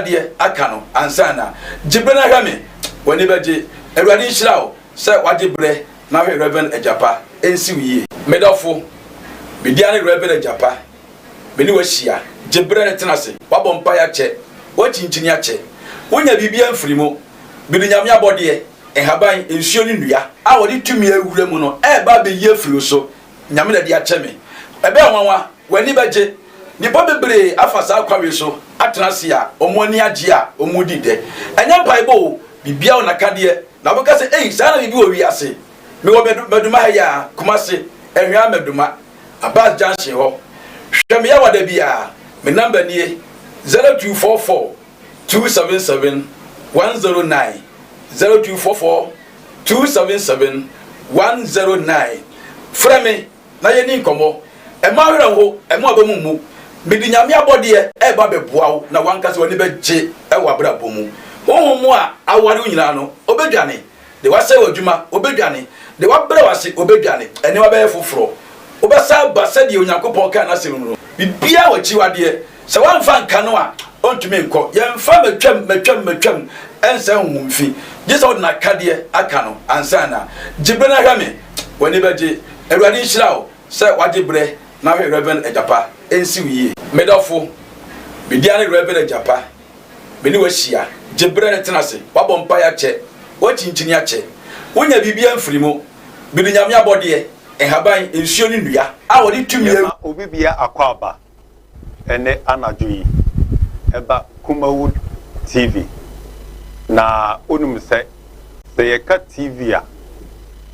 de aka no ansana gibre na hwa me woni beje Awurade nhyira wo se wagibre na hwe Reverend Ejapa ensi wiye medofo mediane Reverend Ejapa beni wahia gibre ne tenase wabompa ya che wachinchini ya che wonya bibia mfirimo bidi nyame abode haban ensuo ni nua a wodi tumi awure mu no ba be ye firi so nyame na de ache me ebe wanwa wani beje nipa bebre afasa kwawe so atenase a omoni age a omudi de enya mpaibo bibia ona kade na boka se sana bibi wo wi ase me wo meduma ha ya kumase enhwa meduma abas junction ho hweme ya wada bia me number nie 0244 277 109 0244 277 109 frame na yeni nkomo e ma hwera ho e mo abamumu medi nyame abode ba beboa wo na wankase woni beje e wabra bomu honhomu a aware nyina no obedwane de wase wadwuma obedwane de wabra wase obedwane ene wabaye foforo obesa basa de onyankopon ka na selu bibia wachiwade se wanfa nka no a ontumi nko yemfa metwam ensa humfi jesa odna kade aka no ansana gibre na hwame woni beje Awurade nhyira wo se wagibre na hwe Reverend Ejapa ensi wiye medofo bidiane Reverend Ejapa beni wahia gibre ne tenase wabompa ya che wachinchini ya che wonya bibia mfirimo bidi nyame abode haban ensuo ni nua a wodi tumi obibia akwaba ene anajoyi eba Kumawood TV na onum se yeka TV a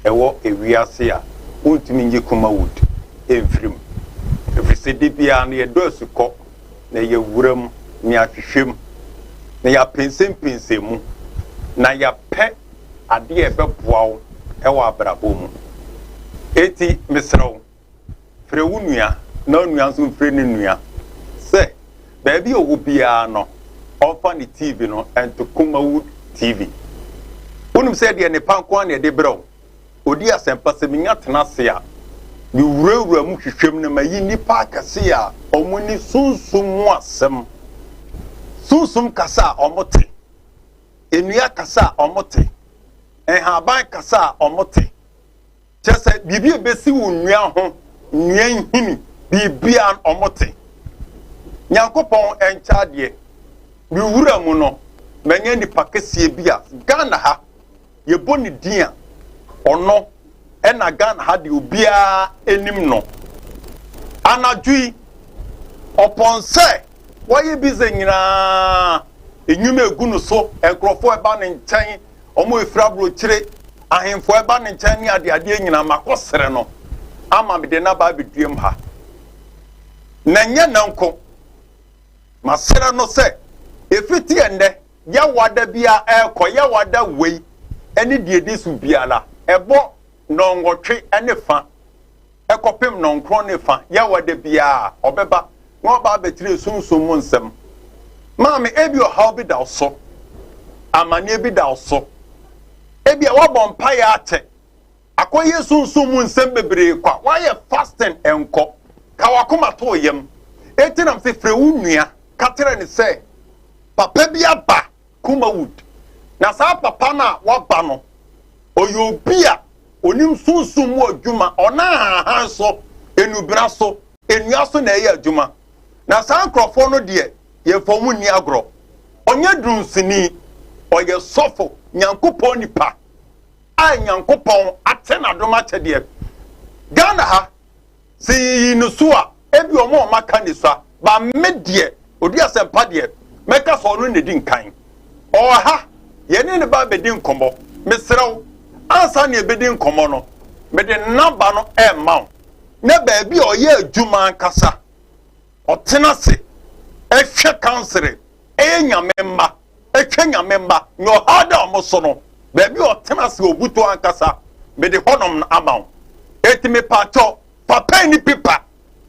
ewo ewiase a ontumi nge Kumawood emfrim efisede bia na ye dosu ko na ye wuram ni ahwehwem na ya pensem na ya pe ade ebeboawo ewo abrabo mu eti misrawo fre wunua na onua nso fre ne nua se baby owo bia no offer the TV no and to Kumawood TV unum said ye ne panko na de brew odi asempa se minya tenase a ni wurawura mu hwehwem na mayi nipa akase a omuni sunsum asem sunsum kasa omote enua kasa omote enhaban kasa omote chese bibi ebesi wunua ho nua nhini bibia omote nyankopon encha de bi wura mu no menye ni pakesie bia Ghana ha ye boni dia ono ena Ghana ha de obia enim no anadui oponse waye bize nyina enyume egunu so enkrofo eba ne nchen omo efrabro kire ahemfo eba ne nchen ni ade nyina makosere no ama me de na ba beduem ha na nya nanko masera no se efiti ende ya wada bia eko ya wada wei eni diedi su bia la ebo nongotwe ene fa ekopem nonkro ne fa ya wada bia obeba no ba betire sunsum nsem maame ebi o how bi da so amane bi da so ebi a wabompa ya ate akoye sunsum nsem bebre kwa waye fasting enko ka wakoma to yem etinam se fre wunua katere ni se papa bi aba Kumawood na sa papa na waba no oyobia onim sunsum mu adwuma ona ha so enubra so enua so na eya adwuma na sa nkrofo no de ye fomu ni agro onye drunsini oye sofo nyankopon nipa a nyankopon atena doma chede Ghana ha si nusuwa ebi omo maka ni so ba medie odi asempa de meka so no ne di nkan ha yene ne ba bedi nkomo mesrew ansa ne bedi nkomo no mede naba no maw ne ba bi oye adwuma nkasa otena se ehwe kansere enyamemba ehwe nyamemba no hada omoso no ba bi otena se obuto ankasa mede honom amaw etime pato papa ni pipa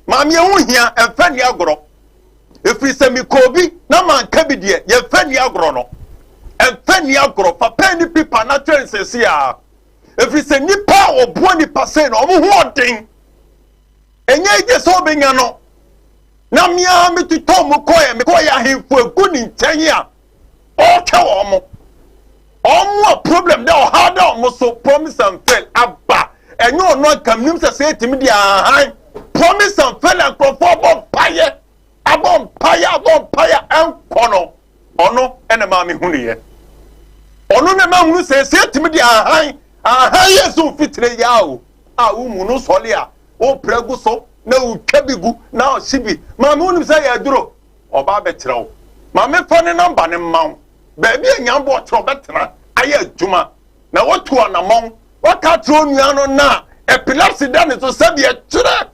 maame ehu hia emfa ni agoro efiri se mikobi na manka bi de ye fa ni agoro no emfa ni agoro papa ni pipa na twensesi a efiri se nipa obo ni pase no omo ho odin enye ije so benya no na mia metuto mo koye me koye ahemfo egu ni nchen a okay omo problem there how da omo so promise and fail abba enyo no kam nim say timi dia han promise and fail and crofo bon paye abon paye enkono ono ene ma me hunu ye ono ne ma hunu say timi dia han yesu fitire ya o mu no sole a o pregu so na o twabigu na o sibi ma me hunu say ya duro oba betreo ma me fa ne number ne mawo baby enyambo otro betena aye adwuma na wotu anamon waka tro nuano na epilepsy da ne so sabi ekyere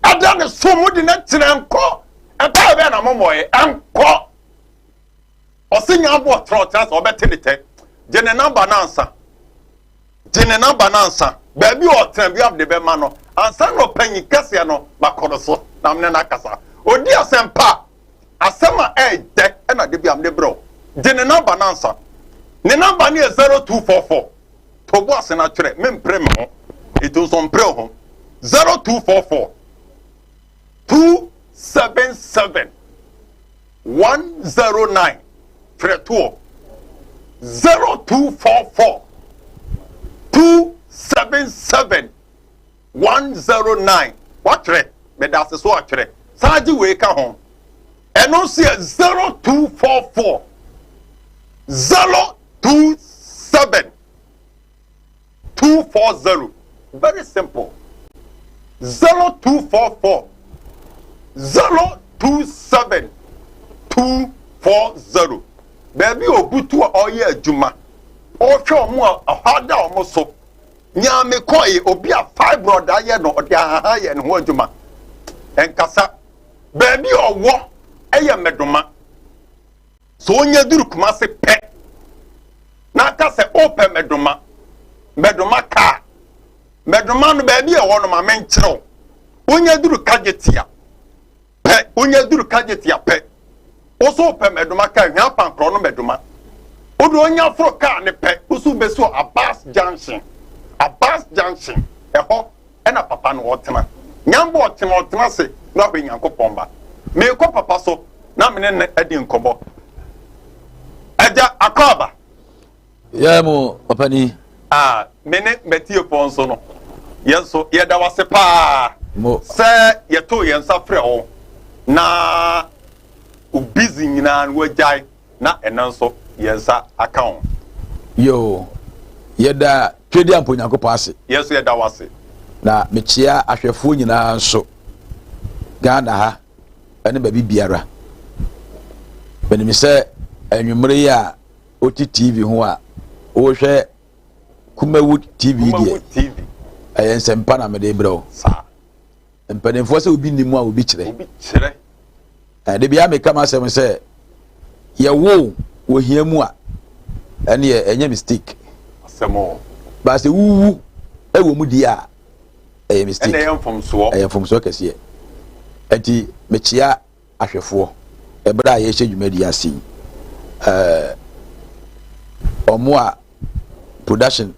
ada ne so mudi na tena nko eba be na momoye anko osinyambo otro tras obetenete jene number na ansa baby otena bi am de be ma no ansa no panyi kase no makoro so na mne na kasa odi asempa asema de na de bi am de bro jene number na ansa ne number ni 0244 to bo asena twere mempre me ho eto so mpre ho 0244 277 109 freto 0244 277 109 watre me da se so atwere saji we ka ho eno se 0244 027 240 very simple 0244 027 240 baby obutu oye adwuma o hwe omo ahada omo so nya me koi obi a fibroid aye no ode aha ye ne ho adwuma enkasa baby owo eye medoma so onye duru kuma se pe na ka se open medoma ka medoma no baby e wono ma menkyereo onye duru kagetia pe oso open medoma ka hwa pankro no medoma odu onye afro ka ne pe oso beso Abbas Junction eho ena papa no wotena nyambo otena se na hwe Nyankopon ba me ko papa so na mene ne edi nkobo aja akaba yemo opani mene metie ponso no yenso yeda wase pa se yeto yensa frɛ o na ubizi nyina wajai na enanso yensa account yo yeda twedi ampo Nyankopon ase yeso yeda wase na mechia ahwefo nyina nso Ghana ha ene ba bibiara benimi se anwumre ya oti TV ho a o hwe Kumawood TV die ayensempa na mede bro sa empanefo se obi nimu a obi kire de bia me kama asem se ye wo hiamu a ene enye mistake asemo ba se wuwu ewo mu di a mistake ene yemfom so kese enti mechia ahwefo ebra ye hye dwumadi ase omo a production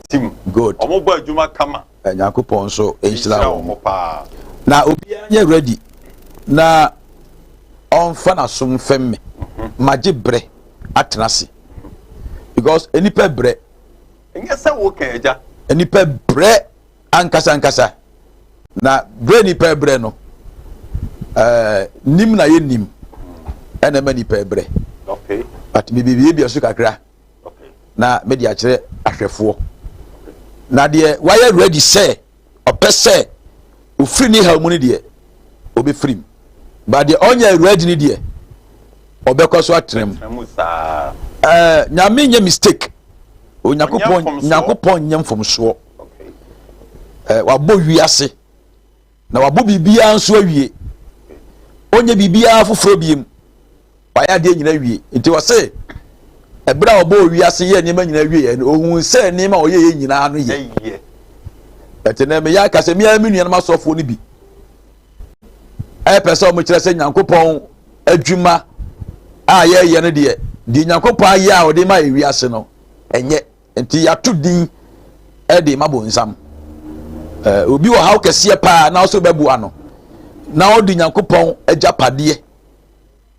team good omo ba adwuma kama Nyankopon so enhyira omo pa na obi anya ready na onfa na som femme maje bre atenase because enipa bre enye se wo kan eja enipa bre ankasa na bre nipa bre no nim na ye nim ena ma nipa bre okay but me bibie so kakra okay na me dia kire ahwefo na de why ready say opese ofiri ni ha mu ni de obi free but the onye ready ni de obekoso atrem nyame nye mistake Nyankopon nyam fom so okay wabo wiase na wabo bibia nso awie onye bibia foforo biem waya de nyina wie nti wose ebra wabo wiase ye nyema nyina wie no ohun se nyema oye nyina no ye etene me ya kase me aminu na masofo ni bi pesa mo kire se Nyankopon adwuma a ye no de di Nyankopon aye a ode ma wiase no enye nti ya to din e de mabo nsam obi wo haw kese pa na so bebu ano na odi Nyankopon agapade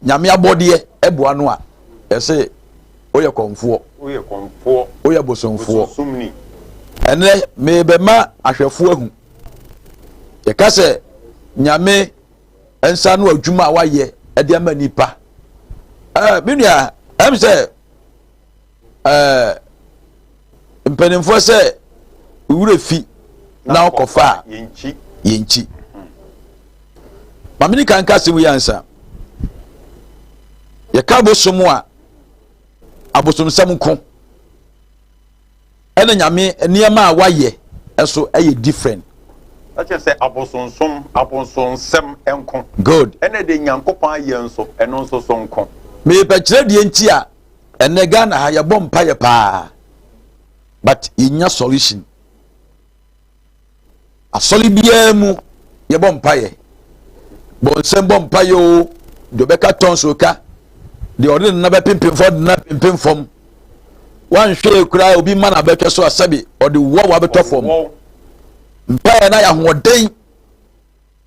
nyame abode e bo ano a say oya konfo oya bosomfo sumni ene me be ma ahwefo ahu ye ka se nyame ensa no adwuma a waye e de ama nipa menua am say mpenimfo se wure fi na okofa yenchi mamini kan kase wi ansa ye ka bosomu a abosomsam ko ena nyame niema a waye eso eye different ache say abosonsem enko good ena de nyankopon aye nso eno nso so nko me pe kire de nti a ene Ghana ha ye bom pa ye pa but inya solution asoli bia mu ye bom pa ye bonsem bom pa yo do beka tonso ka de odi na be pimpim for na pimpim fom wan hwe kura obi ma na betwe so asabi odi wo wa beto fom mpa na ya hoden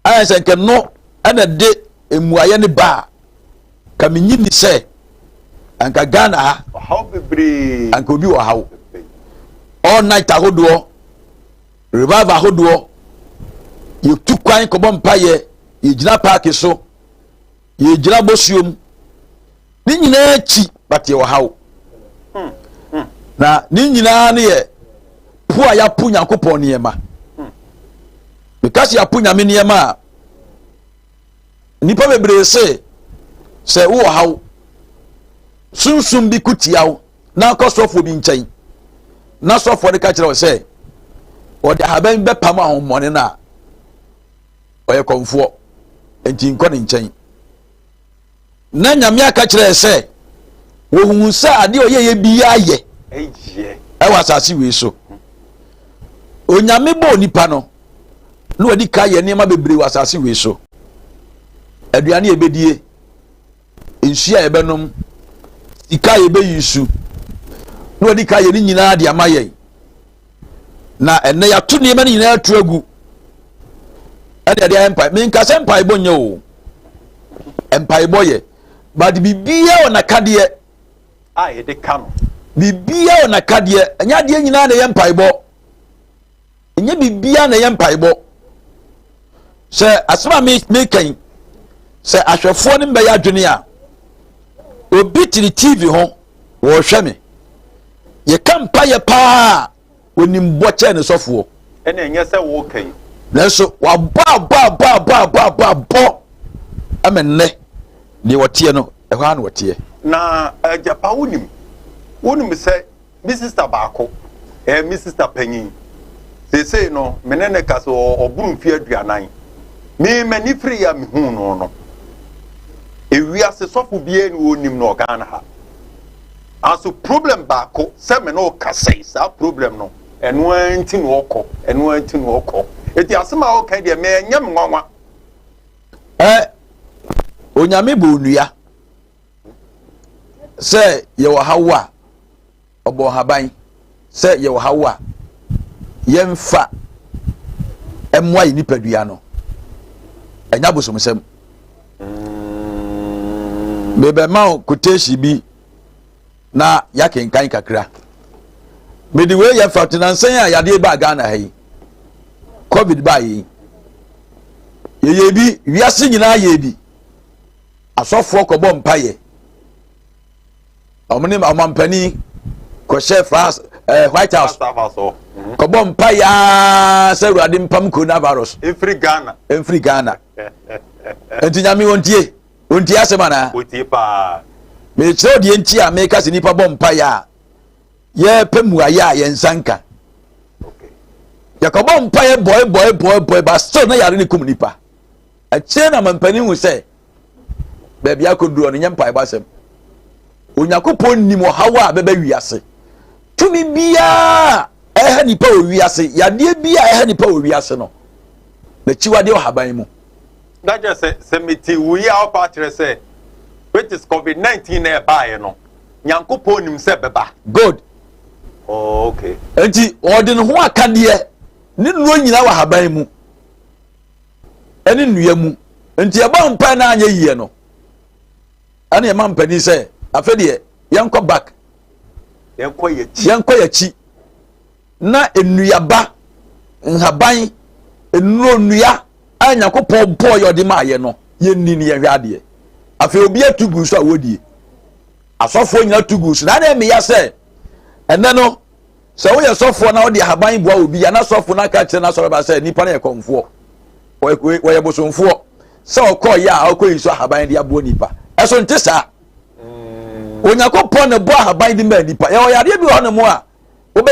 ayanse nke no ana de emuaye ne ba ka menyi ni se anka Ghana ha how bebre anka obi wo hawo all night ahodo revival ahodo ye tu kwan ko bom pa ye gina park so ye gina bosuom ni nyina chi but ye wo hawo na ni nyina ne ye pu a ya pu Nyankopon ne yema because ya pu Nyame ne yema nipa bebre se wo hawo sunsum bi kutiawo na kosofo bi nchen na sofo de ka kire wo se o de haban be pam ahomone na oye konfo enti nko ne nchen na Nyame aka kire se wo hunsa ade oyeye biya ye eje e wasase we so onyame bo nipa no no odi ka ye ne ma bebre wasase we so aduane ebedie ensu a ebenom sika ye be yisu no odi ka ye ni nyina de amaye na enne ya to ne ma ni nyina atu agu ade de empire me nka se empire bonye o empire boye but bibia ona kade ye de kano bibia ona kade anya de nyina na ye empire bo enya bibia na ye empire bo se asema me kan se ahwefo ne mbe ya dwene a obi tiri TV ho wo hwe me ye kampa ye pa onim boche ne sofo ene enye se wo kan nanso wa ba amenne ni wotie no e ho an wotie na Japa wonim se mi sister baako mi sister panyin se no menene kaso oburu fi aduanan me mani free ya me hu no ewiase sofo bie ni wonim no Ghana ha aso problem baako se me no kasai sa problem no eno anti no okọ eti asema o kan de me nyam nwanwa onyame bo onua se ye wo hawa obo haban se ye wo hawa yemfa emwa yi nipadua no enya bosomsem bebe ma quotation bi na yakenkan kakra medi we ye fatinansen a yade ba Ghana ha yi covid ba yi ye bi wiase nyina ye bi asofo ko bom paye omni amampani ko chef White House ko bom paye se ruade mpam coronavirus every Ghana enti nyame ontie asemana otie pa me chiro de enti a me ka se nipa bom paye ye pemuaya ye nsanka ya ko bom paye boy ba still na yare ni kum nipa a che na mampani hu se baby akoduro no nyampa ibasem onyakopon nimo hawa beba wiase tumi bia eha nipa o wiase yade bia eha nipa o wiase no na chiwade o haban mu that just say meti we are part say which is COVID-19 na bae no nyankopon nim se beba good okay enti ode no ho akade ne nuo nyina wa haban mu ene nua mu enti eba mpa na anya yie no ana e mampani se afede yanko back yanko yachi na enuyaba nhaban enunua anyakopon bo yode maaye no yenni ne yehwade afi obi atugu so awodie asofo nyina tugu so na na me ya se enne no so wo ye sofo na wo de haban boa obi ya na sofo na ka kire na so ba se nipa na ye konfo wo ye bosonfo se okọ ya okọ yiso haban de abo nipa eso nte sa onyakopon ne bo haban de ma nipa ye o yade bi ho ne mo a wo be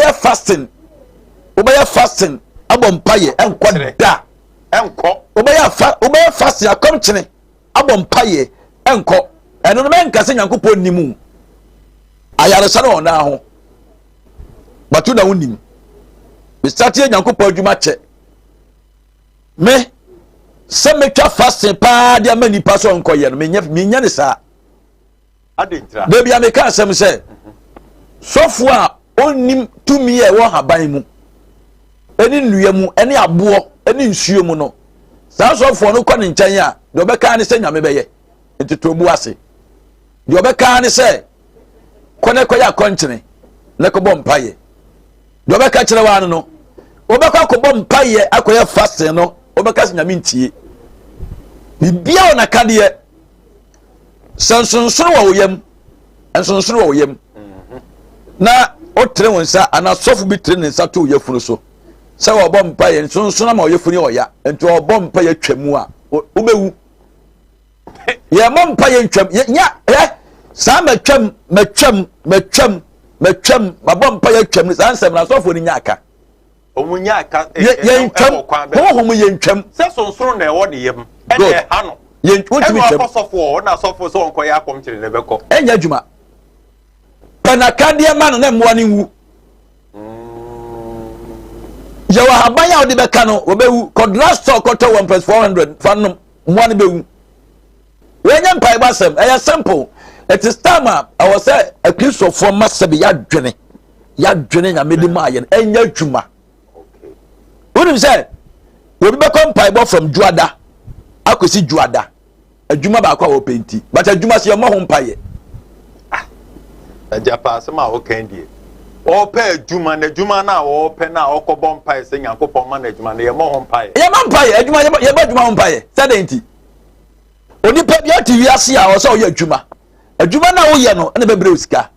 fasting abom paye enko da enko wo be fasting akom kine abom paye enko eno no men kase nyankopon nimu ayare sare ona ho batu na wonim be startie nyankopon adwuma che me se metwa fasting pa dia mani pa so nko ye no menya ne sa adentra de bia me ka asem se sofo a onim tumi e wo haban mu eni nnua mu eni aboɔ eni nsuo mu no saa sofo no kɔ ne nkyɛn a de obɛka ne se nyame bɛyɛ entitobu ase de obɛka ne se kɔne kɔyɛ akɔnkyene na kɔbɔ mpaye de obɛka kyerɛ wa no obɛka kɔbɔ mpaye akɔyɛ fasting no obɛka se nyame ntie bibia ona kadeɛ sansonsoro wa oyam ensonsoro wa oyam na otre wonsa ana sofo bi tre ne nsa to oyafunu so se wo bɔ mpaye nsonsono ma oyafunu oya enti wo bɔ mpaye twamu a ubewu ye mo mpaye ntwam nya sa matwam ma bɔ mpaye twam ni sa nsɛm na sofo ni nya aka omunya aka ye ntwam ho ye ntwam se sonsoro na ɛwɔ ne yam ɛna ha no ye ntwam ɛna sofo na sofo so onko ya akom kyere ne bɛkɔ enya dwuma pana kadeɛ ma no na mmoa ne wu ya wa habanya odi beka no obewu kodra store koto 1+400 fanom mmoa ne bewu wenya mpai basem ɛyɛ simple it is time I was say a piece of form masabi ya dwene nyamedi ma ye enya dwuma wonim say obi beka mpai bo from juada akosi juada adwuma ba kwa wo penti but adwuma se mo ho mpai ajapa se ma wo kandi o pe adwuma na adwuma na wo pe na okobọ mpai se nyankopon ma na adwuma na ye mo ho mpai ye ma mpai adwuma ye ba adwuma ho mpai sadenti oni pe bi ati wiase a o se o ye adwuma na wo ye no na bebre osika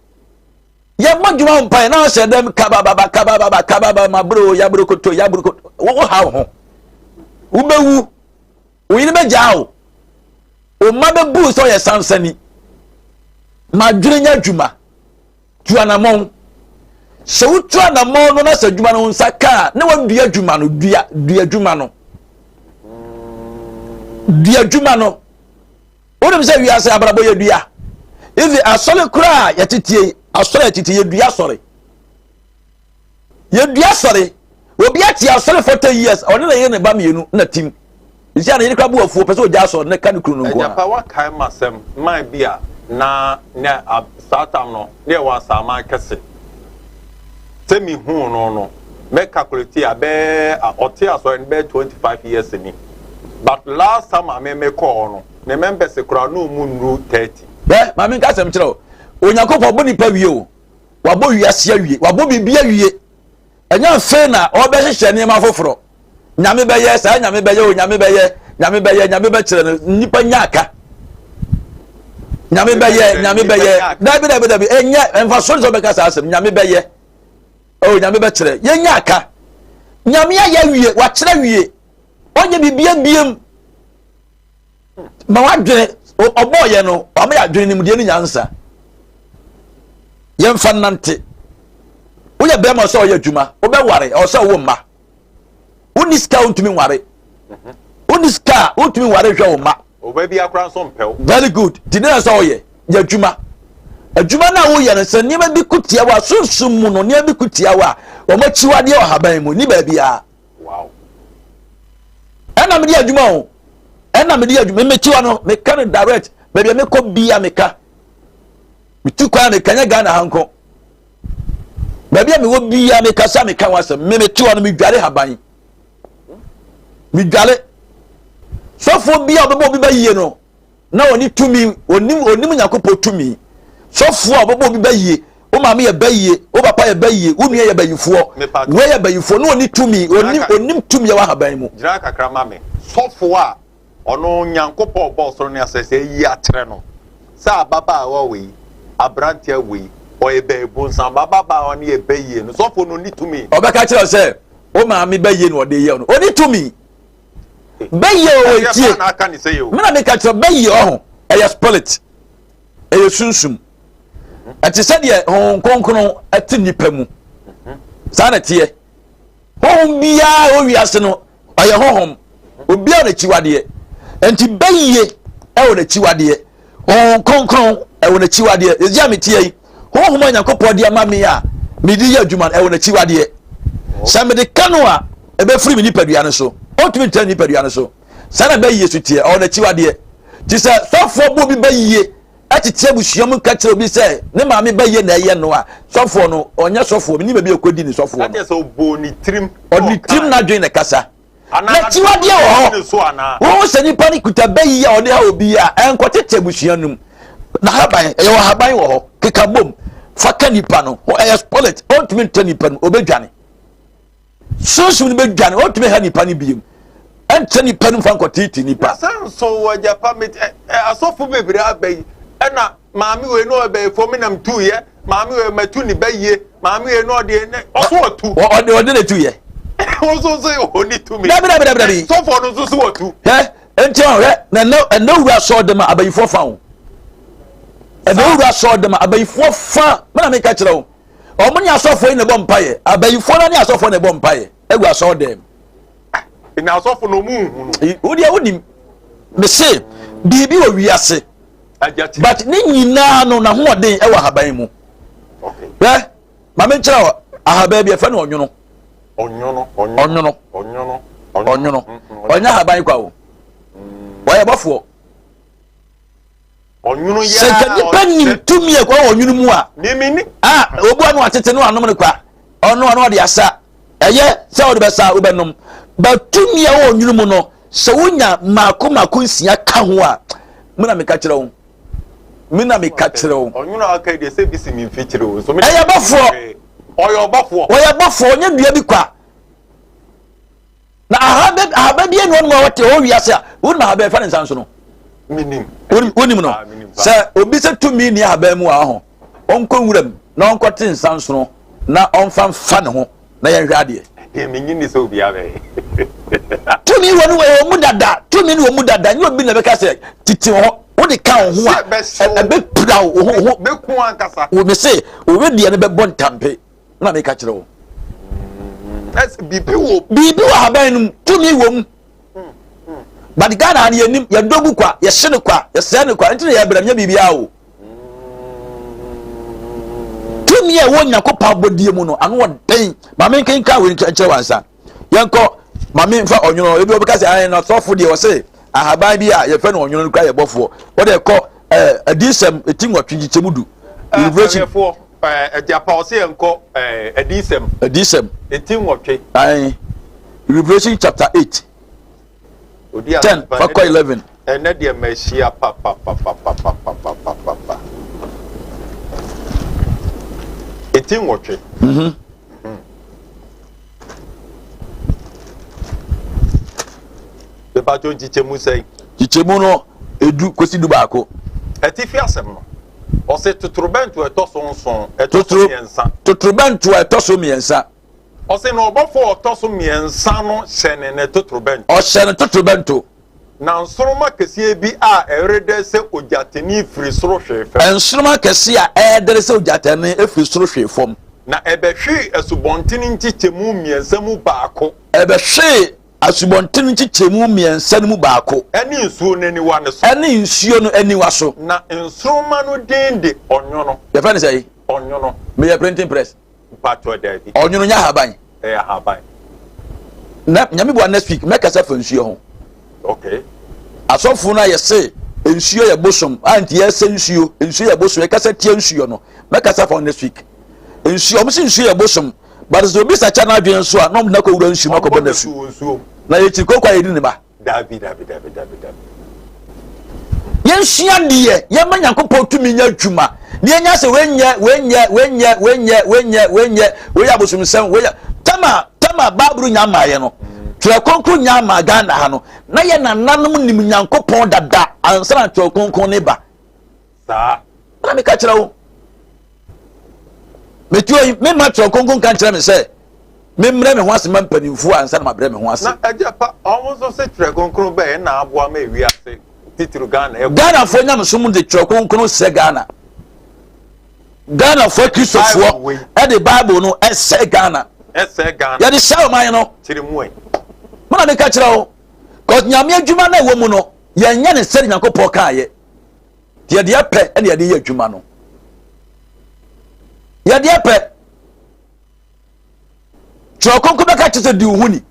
ye mo adwuma ho mpai na o se dem kababa ma bro ya bro koto wo ha ho wo bewu wo yin be jao o ma be bu so ye sansani ma dwene nya adwuma tuanamon so tuanamon no na sa adwuma no nsaka na wa dua adwuma no dua adwuma no wonu se wiase abrabo ye dua ifi asole kura ya titie asole titie ye dua sore obi ati asole 40 years oni na ye ne ba mienu na tim isi ana ye kwa bu afuo pese o ja asole ne kan kru no nko a wa kai masem man bia na satam no ne wa sama kese temi hu no me calculate abe ote aso en be 25 years ni but last time I me call no ne members kura no mu nru 30 ma me nka sem kire onyakopo bo nipa wie o wabo wiase awie wabo bibia wie enya fe na obe hyehyɛ ne ma foforo nyame bɛyɛ saa nyame bɛ kire nipa nyaka nyame bɛyɛ dabi enya emfaso so bɛka saa asɛm nyame bɛyɛ o nyame bɛ kire yenya aka nyame ya wie wa kire wie onye bibia biem ma wadwene oboye no ama ya dwene nimde ni nyansa yemfa nante wonya be ma so oye adwuma obɛware o so wo mma uniska untumi ware uniska untumi ware hwe wo mma obabi akran so mpɛw very good dinna so oye ya adwuma na wo ye no se niam bi kutia wa sunsum mu no niam bi kutia wa o ma chiwade o haban mu ni ba bia wow ɛna me di adwuma o me chiwa no me kan direct baby me ko bia me ka me tu kwa me kanya Ghana hanko baby me wo bia me ka sa me ka wasem me chiwa no me dware haban me dware sofo bia obebo bi ba yie no na oni tumi onim nyakopo tumi sɔfo a bobo bi baye o maame ye baye o papa ye baye o nua ye bayifo we ye bayifo no oni tumi onim tumi ye wa haban mu jira kakra maame sɔfo a ɔno nyankopɔ bɔsoro ne asese yi atrɛ no sa baba wa we abrantia we o ye be bonsan baba wa ne ye baye no sɔfo no ni tumi obeka kire se o maame baye no ode ye no oni tumi baye o etie na aka ni se ye o me na me ka kire baye o eye spirit eye sunsum ati sɛdeɛ hon konkron ati nipa mu saa na teɛ hon biara o wiase no ɔyɛ honhom obiara na chiwadeɛ enti bayiye ɛwɔ na chiwadeɛ hon konkron ɛwɔ na chiwadeɛ yɛgya me teɛ yi honhom Nyankopɔn de ama me a me di yɛ adwuma ɛwɔ na chiwadeɛ sɛ me de kano a ɛbɛfiri me nipadua no so ɔntumi ntɛ nipadua no so saa na bayiye so teɛ ɔwɔ na chiwadeɛ ti sɛ sɔfoɔ bo bi bayiye atete abusuam ka kire obi sɛ ne maame baye na ɛyɛ no a sɔfo no ɔnyɛ sɔfo ni baabi akodi ni sɔfo no ade so bo ni trim ɔni trim na dwen na kasa na tiwade wɔ hɔ wɔn sɛ nipa ni kuta bayi a ɔde ha obi a ɛnkɔtete abusua no na haban ɛyɛ wɔ haban wɔ hɔ keka bom faka nipa no ɛyɛ spoilet ɔntumi ntɛ nipa no obedwane sunsun no bedwane ɔntumi ha nipa no biem ɛntɛ nipa no fa nkɔtete nipa sanso wɔ japa met asɔfo bebre abayi ɛna maame we no be fo me nam tu ye maame we matu ni baye maame we no de oso otu ode na tu ye oso so oni tu me dabi so fo no so otu enti ɔhwɛ na wura so de ma abayifo fa wo wura so de ma abayifo fa mana me ka kyerɛ wo ɔmo ne asɔfo yi na bɔ mpaye abayifo na ne asɔfo na bɔ mpaye egu asɔ dem ina asɔfo no mu hu no wo dia wonim me se bibi wo wiase but ni nyina no na hoɔden ɛwɔ haban mu hwɛ ma me kyerɛ ahaban bi ɛfɛ no ɔnwono ɔnya haban kwa wo wɔyɛ bɔfoɔ ɔnwono ya sɛ nipa nim tumi ɛkɔ ɔnwono mu a obua no atete no anom ne kwa ɔno ɔde asa ɛyɛ sɛ ɔde bɛsa wobɛnom but tumi ɛwɔ ɔnwono mu no sɛ wonya maako nsia ka ho a mena meka kyerɛ wo mina me ka kyerɛ wo ɔnwono aka de sɛ bisi mi mfi kyerɛ wo so ɛyɛ bɔfoɔ ɔyɛ bɔfoɔ ɔnyɛ dua bi kwa na ahabe bi enu ɔnum a wɔte hɔ wiase a wɔnum ahabe fa ne nsa nso no wonim no sɛ obi sɛ tumi ni ahabe mu a ho ɔnkɔ nwuram na ɔnkɔ te nsa nso no na ɔmfa mfa ne ho na yɛnhwɛ adeɛ menyi ni sɛ obi abɛ tumi wɔ no wɔ mu dada tumi no wɔ mu dada nyɛ obi na bɛka sɛ titi hɔ wode ka wo ho a ɛbɛpira wo ho bɛku ankasa wo me se wo deɛ no bɛbɔ ntampe na meka kyerɛ wo bibi wɔ haban no tumi wɔ mu but Ghana ne yɛnim yɛdɔgu kwa yɛhye no kwa yɛsɛe no kwa nti na yɛbrɛ nyɛ biribiaa o tumi a ɛwɔ Nyankopɔn abɔdie mu no ano wɔden ma menkenka wei nkyerɛ wansa yɛnkɔ ma memfa ɔnwono ebi wɔbɛka sɛ ayɛ no sɔfo deɛ wɔ se ahaban bi a yɛfɛ no ɔnwono no kra yɛbɔfoɔ wɔde ɛkɔ adisɛm ɛti nwɔtwe gyikyɛmu du revelation Japa ɔsɛ yɛnkɔ adisɛm ɛti nwɔtwe Revelation chapter 8 10 fakɔ 11 ɛnɛ deɛ mahyia pa ɛti nwɔtwe bɛbato nkyikyɛmu sɛn kyikyɛmu no edu kosi du baako ɛti fi asɛm no ɔsɛ totorobɛnto ɛtɔ so nson ɛtɔ so mmiɛnsa totorobɛnto ɛtɔ so mmiɛnsa ɔsɛ na ɔbɔfo ɔtɔ so mmiɛnsa no hyɛ ne totorobɛnto ɔhyɛ ne totorobɛnto na nsoroma kɛseɛ bi a ɛredɛ sɛ ogyatani firi soro hwee fam nsoroma kɛseɛ a ɛredɛ sɛ ogyatani efiri soro hwee fam na ɛbɛhwe asubɔntene nkyikyɛmu mmiɛnsa mu baako ɛbɛhwe asubɔntene nkyikyɛmu mmiɛnsa no mu baako ɛne nsuo no aniwa ne so ɛne nsuo no aniwa so na nsoroma no din de ɔnwono yɛfɛ ne sɛ ɔnwono meyɛ printing press mpatɔ daabi ɔnwono nyɛ haban ɛyɛ haban na nyame bua next week mɛkasa fa nsuo ho okay asɔfo no a yɛse nsuo yɛ bosom anti yɛsɛ nsuo yɛ bosom yɛkasa tie nsuo no mɛkasa fa next week nsuo ɔmo se nsuo yɛ bosom but sɛ obi sakya no adwene so a na ɔmo na kɔwura nsuo ma kɔbɔ n'asu na yɛkyiri kɔkɔ a yɛdi ne ba dabi yensua de yema Nyankopɔn tumi nya adwuma ne nya se wenye we abosumsem we tama baburu nya maaye no twa konkro nya ma Ghana ha no na ye nananom nim Nyankopɔn dada ansa na twa konkro ne ba saa na me ka kira wo metuo me ma twa konkro kan kira me se me mre me ho asema mpanimfu ansa na mabre me ho ase na ajapa almost se twa konkro be na aboa ma ewi ase titiri Ghana fo nya msum de twa konkro se Ghana fo Kristofo e de Bible no ese Ghana ya de shaw man no tiri muwe mana me ka kira wo ko nyame adwuma na wo mu no ya nya ne seri Nyankopɔn kaaye de de apɛ ene ya de yɛ adwuma no ya de apɛ twa konkro be ka kire di uhuni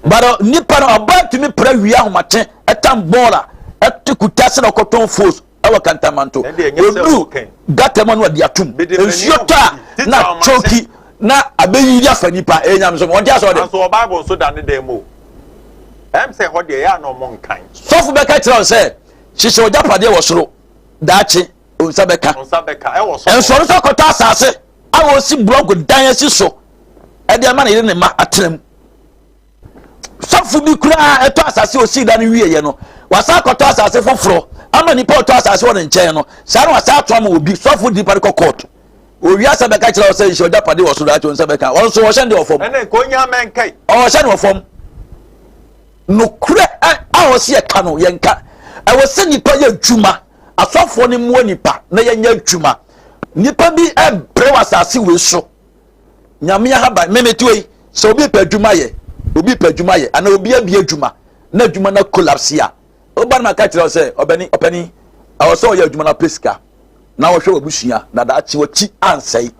baro nipa no about me pra wi ahomate etam bola etikuta se na koton force awa kantamanto odu gatama no ade atum ensuota na choki na abeyi ya fa nipa enyam so won dia so de so Bible so da ne dem o em say ho de ya no mon kan sofu be ka kire se hihye ojapade wo soro daachi onsa be ka e wo so enso so kota asase awo si blog dan asi so e de ma na yire ne ma atrem sofu bi kura eto asase osi da no wiye no wasa koto asase foforo ama ni poto asase won nchen no sa no wasa ato ama obi sofu di pare court owi asa be ka kira o se nso da pade wo so da cho nsa be ka won so wo hye de ofom ene ko nya men kai o hye de ofom no kura a wo se e ka no ye nka e wo se nipa ye adwuma asofo ni mo nipa na ye nya adwuma nipa bi e bre wasase we so nyame ha ba memetuoi so obi pa adwuma ye obi pa adwuma ye ana obi abi adwuma na adwuma na collapse ya oba na ka kire se opani awoso ye adwuma na pesika na wo hwe obusua na da achi wachi ansai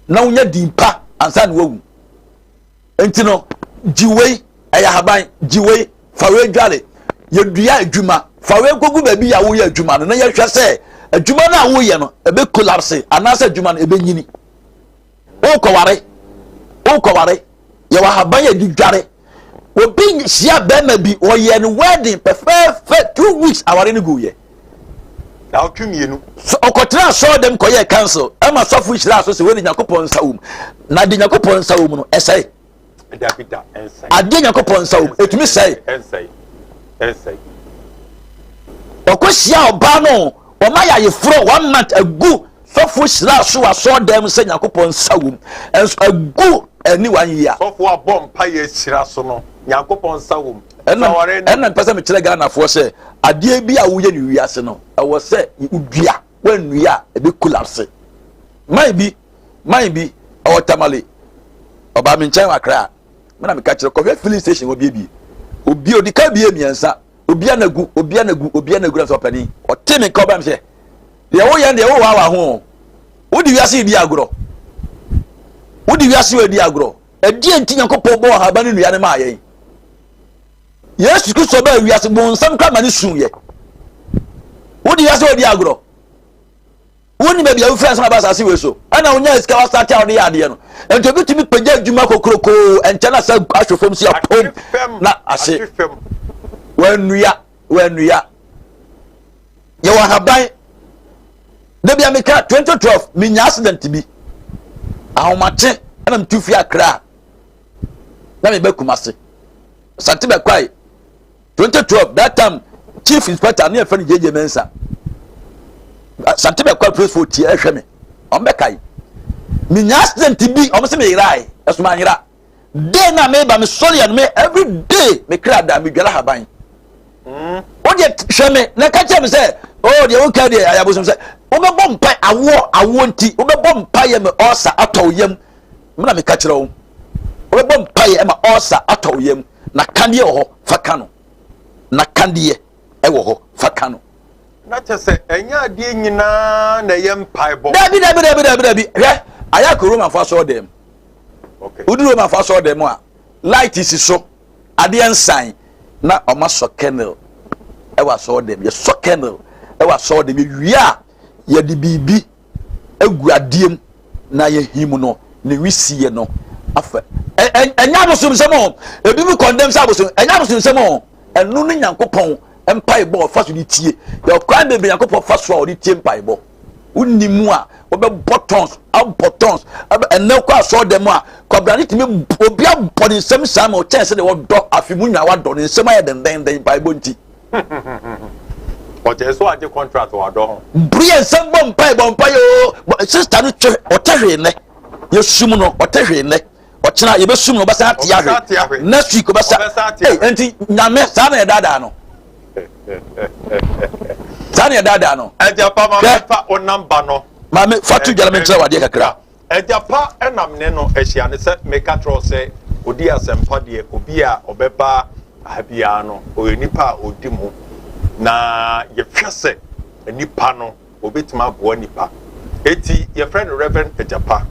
na unya dimpa ansa na wawu enti no jiwei aya haban jiwei fawe dwale ye dua adwuma fawe gogu ba bi ya wo ye adwuma no na ye hwe se adwuma na wo ye no ebe collapse anasa adwuma no ebe nyini o ko ware ye wa haban ye di dware obi shia bema bi o ye no wedding perfect 2 weeks aware ni go ye na otwemienu so okotra so dem ko ye cancel ama sofu shira so se we Nyankopɔn nsawum na de Nyankopɔn nsawum no esai David ensai ade Nyankopɔn nsawum etumi sai ensai okoshia oba no o ma ya ye fro 1 month agu sofu shira so aso dem se Nyankopɔn nsawum enso agu eni 1 year sofu abom pa ye shira so no Nyankopɔn nsawum ena pese me kire Ghana fo se ade bi a wo ye ni wiase no e wo se udua wanua e be collapse mai bi o tamale oba me nchen akra me na me ka kire ko filling station obi odika bi emiensa obi anagu so pani o temi ka oba me se ye wo ye de wo wa ho wo di wiase di agro we di agro e die nti Nyankopɔn bo ha ba ne nua ne ma ayen Yesu Kristo ba wiase bon sam kwa mani sunye wodi wiase wodi agro woni be bia wo friends na ba sase we so ana onya iska wa start out ya de no ento bi timi pagya adwuma kokroko enche na sa ahwefom si apom na ase wanua ye wa haban de bia meka 2012 minya accident bi ahomate ana mtufi akra na me be kumase sante be kwai 2012 that time chief inspector na efani jeje mensa sante be kwai press 40 ehwe me on be kai minya accident bi o se me rai esuma nyira day na me ba me sorry and me every day me kra da me dwala haban o de hwe me na ka che me say oh de o ka de ayabosum say o be bom pa awo nti o be bom pa ye me osa atọ yam me na me ka kire o be bom pa ye ma osa atọ yam na kandie wo faka no na kandie e wo faka no na chese enya ade nyina na ye mpai bo dabi hwe aya ko Roman fa so dem okay udu Roman fa so dem a light is so ade ensan na o ma so kennel e wa so dem ye so kennel e wa so dem wi a ye di bibi egu adiem na ye himu no ne wisiye no afa enya bosum semo ebi mi condemn sa bosum enya bosum semo enu no Nyankopɔn mpaebɔ fa so di tie ya kwan bebe Nyankopɔn fa so a odi tie mpaebɔ unimu a obɛbɔ tons abɔ enne kwa so dem a kwabrani timi obi abɔ ne nsɛm saa ma o chance de wɔdɔ afimu nya wadɔ ne nsɛm ayɛ den mpaebɔ nti Oje so ade contract wa do ho. Brian nsɛm bɔ mpae o sister no twe ɔtɛhwe ne yesum no ɔtɛhwe ne ɔkyena yebesum no basa ate next week basa enti nyame saa na dada no saa na dada no Ejapa ma fa o number no ma me fatu dwala me nkyerɛ wade kakra Ejapa enam ne no ehia ne se meka tro se odi asempa de obi a obeba abia no o nipa odi mu na ye hwese nipa no obetima boa nipa eti ye friend Reverend Ejapa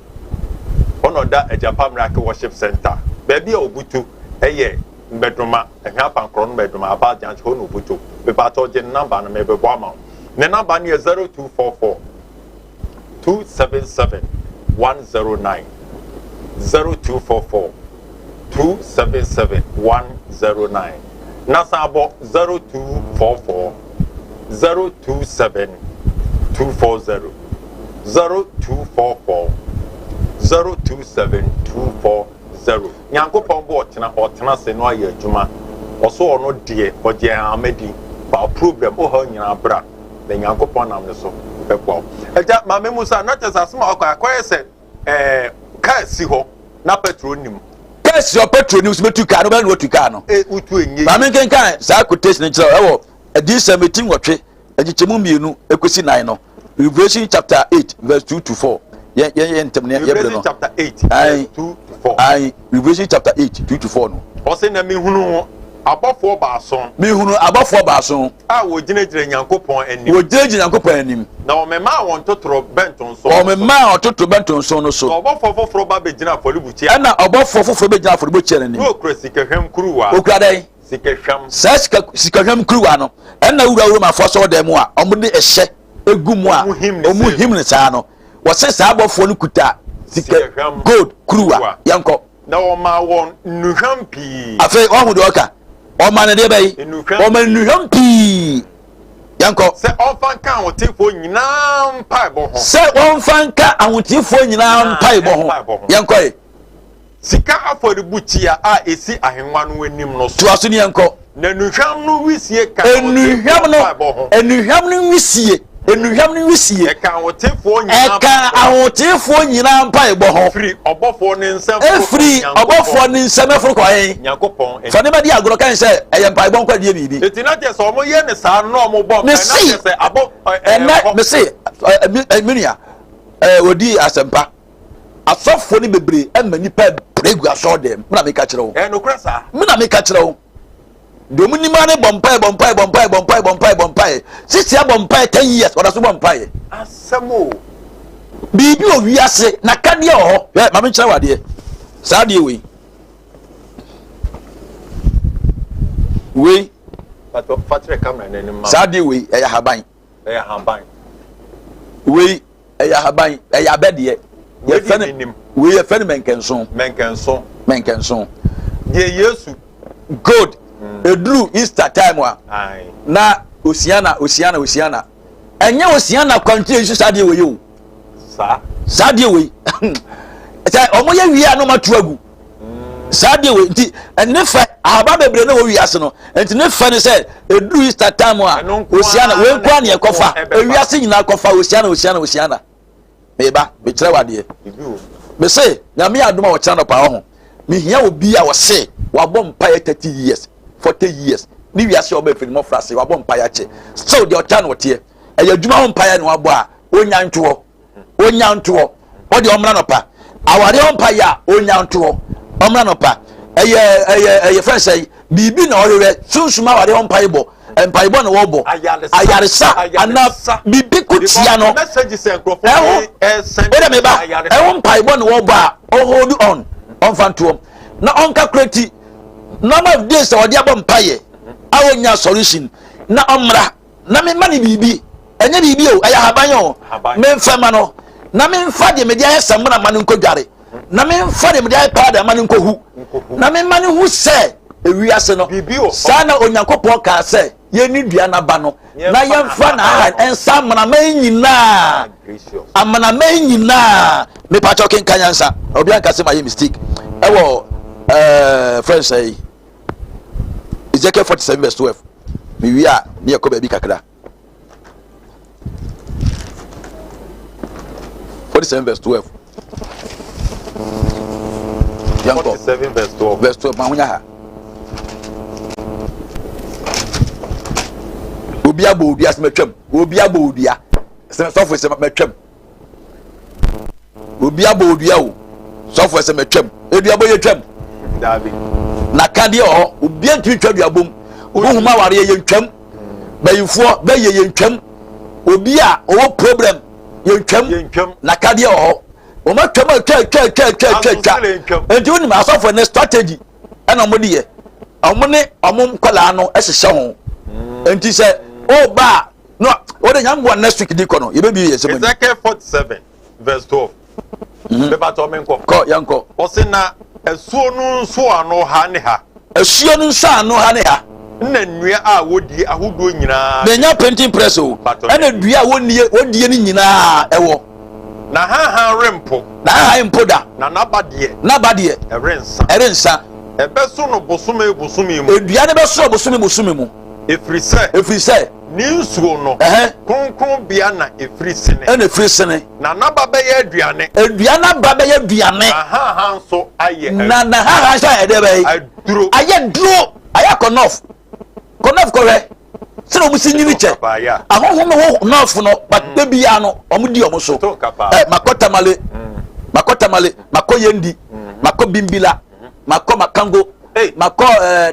ono da Ejapa Miracle Worship Center baby obutu eye mbedroma ehwa pankro no mbedroma aba janch ho no obutu be pa to je number no me be boa ma ne number ne 0244 277 109 0244 277 109 Nasabo 0244 027 240 0244 027 240 Nyankopɔn bo ɔtena se no ayɛ adwuma ɔso ɔno de ɔgye amadi ba problem o ha nyina bra na Nyankopɔn nam ne so bɛbɔ ɛgya maame Musa na tɛ sasema akɔyɛ sɛ ka si hɔ na petrol nim kasi o petrol news metu ka no ba no tu ka no utu enye ba men kan sa quotation nkyerɛ ɛwɔ edi 17 wɔtwe agikyemu mienu ekosi 9 no Revelation chapter 8 verse 2 to 4 ye ntem ne ye bre no chapter 8 verse 2 to 4 ai Revelation chapter 8 2 to 4 no ɔse na mehunu abɔfo baason mehunu abɔfo baason a wɔgyinagyina Nyankopɔn anim wɔgyinagyina Nyankopɔn anim na wɔmema wɔn totoro benton so wɔmema ɔtotoro benton so no so ɔbɔfo foforo ba begyina afɔrebukyia ɛna ɔbɔfo foforo begyina afɔrebukyia n'anim no okura sikahwam kuruwa okura dɛn sikahwam saa sikahwam kuruwa no ɛna wura ma fo so dɛm a ɔmo de ɛhyɛ egu mu a ɔmo him ne saa no wɔsɛ saa abɔfo no kuta sikahwam gold kuruwa yankɔ na wɔma wɔn nnuhwam pii afei ɔmo de ɔka ɔma ne de bɛyi ɔma nnuhwam pii yankɔ sɛ ɔmfa nka ahotefoɔ nyinaa mpaebɔ ho sɛ ɔmfa nka ahotefoɔ nyinaa mpaebɔ ho yankɔ sika afɔrebukyia a esi ahengua no anim no so tuaso ne yankɔ na nnuhwam no wisie ka nnuhwam no wisie enuhwam no wisie eka ahotefoɔ nyinaa mpaebɔ ho free ɔbɔfoɔ ne nsɛm free ɔbɔfoɔ ne nsɛm aforo kɔɛ Nyankopɔn fa ne ba di agoro kan sɛ ɛyɛ mpaebɔ nkwadie bibi eti na kyɛ sɛ ɔmo yɛ ne saa no ɔmo bɔ na kyɛ sɛ abɔ ɛnɛ me se minia odi asɛmpa asɔfoɔ ne bebree ɛma nipa bregu asɔ dɛm mena meka kyerɛ wo nokora saa mena meka kyerɛ wo domu nima ne bompae sisi abompae 10 years wada so bompae asemo bibi o wiase na kadeɛ ho ma me kyerɛ wade saa de we pato fatre camera n'anim ma saa de we ɛyɛ haban we ɛyɛ haban ɛyɛ abɛdeɛ ye fɛne we ye fɛne menkenson de Yesu god edru Easter time wa na osiana enye osiana kwantire nsu sade we yo sade we say omo ye wi anu matu agu sade we nti enne fa aba bebre na wo wi ase no nti ne fa ne say edru Easter time wa osiana we kwa ne ekofa ewi ase nyina kofa osiana meba be kire wade be say nyame adoma wo kira no pa ho me hia obi a wo se wabɔ mpae 30 years 40 years ni wiase oba fini mo frase wabɔ mpae ache so de ɔta no tie ɛyɛ adwuma ho mpae no wabɔ a onya ntoɔ ɔde ɔmra no pa aware ho mpae a onya ntoɔ ɔmra no pa ɛyɛ fɛsɛ bibi na ɔhwɛ sunsuma aware ho mpae bɔ mpae bɔ na wɔbɔ ayaresa ana bibi kutia no ɛho mpae bɔ na wɔbɔ a hold on ɔmfa ntoɔ na ɔnka kreti number of days ɔde abɔ mpae awonya solution na ɔmra na me mani bibi enye bibi o ɛyɛ haban o me mfama no na me mfa de me de ayɛ sɛm na mani nkodware na me mfa de me de ayɛ paada mani nkohu na me mani hu sɛ ewiase no saa na onyankopɔn ka sɛ yɛni dua na ba no na yɛmfa na aha ɛnsa amanaman nyinaa mepa kyɛ kenka nyansa obi anka sɛ ma yɛ mistake ɛwɔ friends say Ezekiel 47 verse 12 me wi a ne yɛkɔ baabi kakra 47 verse 12 47 verse 12 verse 12 ma hunya ha obi abodua se metwam obi abodua se sofo se metwam obi abodua o sofo se metwam edua boye twam dabi na kade o obi antwi twadua bom ohuma ware ye ntwam bayifo ba ye ntwam obi a owo problem ye ntwam na kade o o ma twam twa enti woni ma sofo ne strategy ana mo de ye omone omom kwala no ehyehyɛ ho enti se oh ba no what the young one next week di kono you be Ezekiel 47 verse 12 be ba to men ko yanko o se na asuo no nso ano ha ne ha asuo no nso ano ha ne ha na nnua a wodi ahodo nyinaa na nya printing press o na dua wodi ni nyinaa ewo na ha rempo na ha rempo da na nabade erensa ebeso no bosome mu edua ne beso bosome mu efiri sɛ ni nsuo no kronkron bia na efiri sene na naba bɛyɛ aduane ha nso ayɛ na ha nso ayɛ dɛ bɛyɛ duro ayɛ konof kɔrɛ sɛ ɔmo si nyini kyɛ ahohom no nof no bakpe bia no ɔmo di ɔmo so makɔtamale makɔ yendi makɔ bimbila makɔ makango makɔ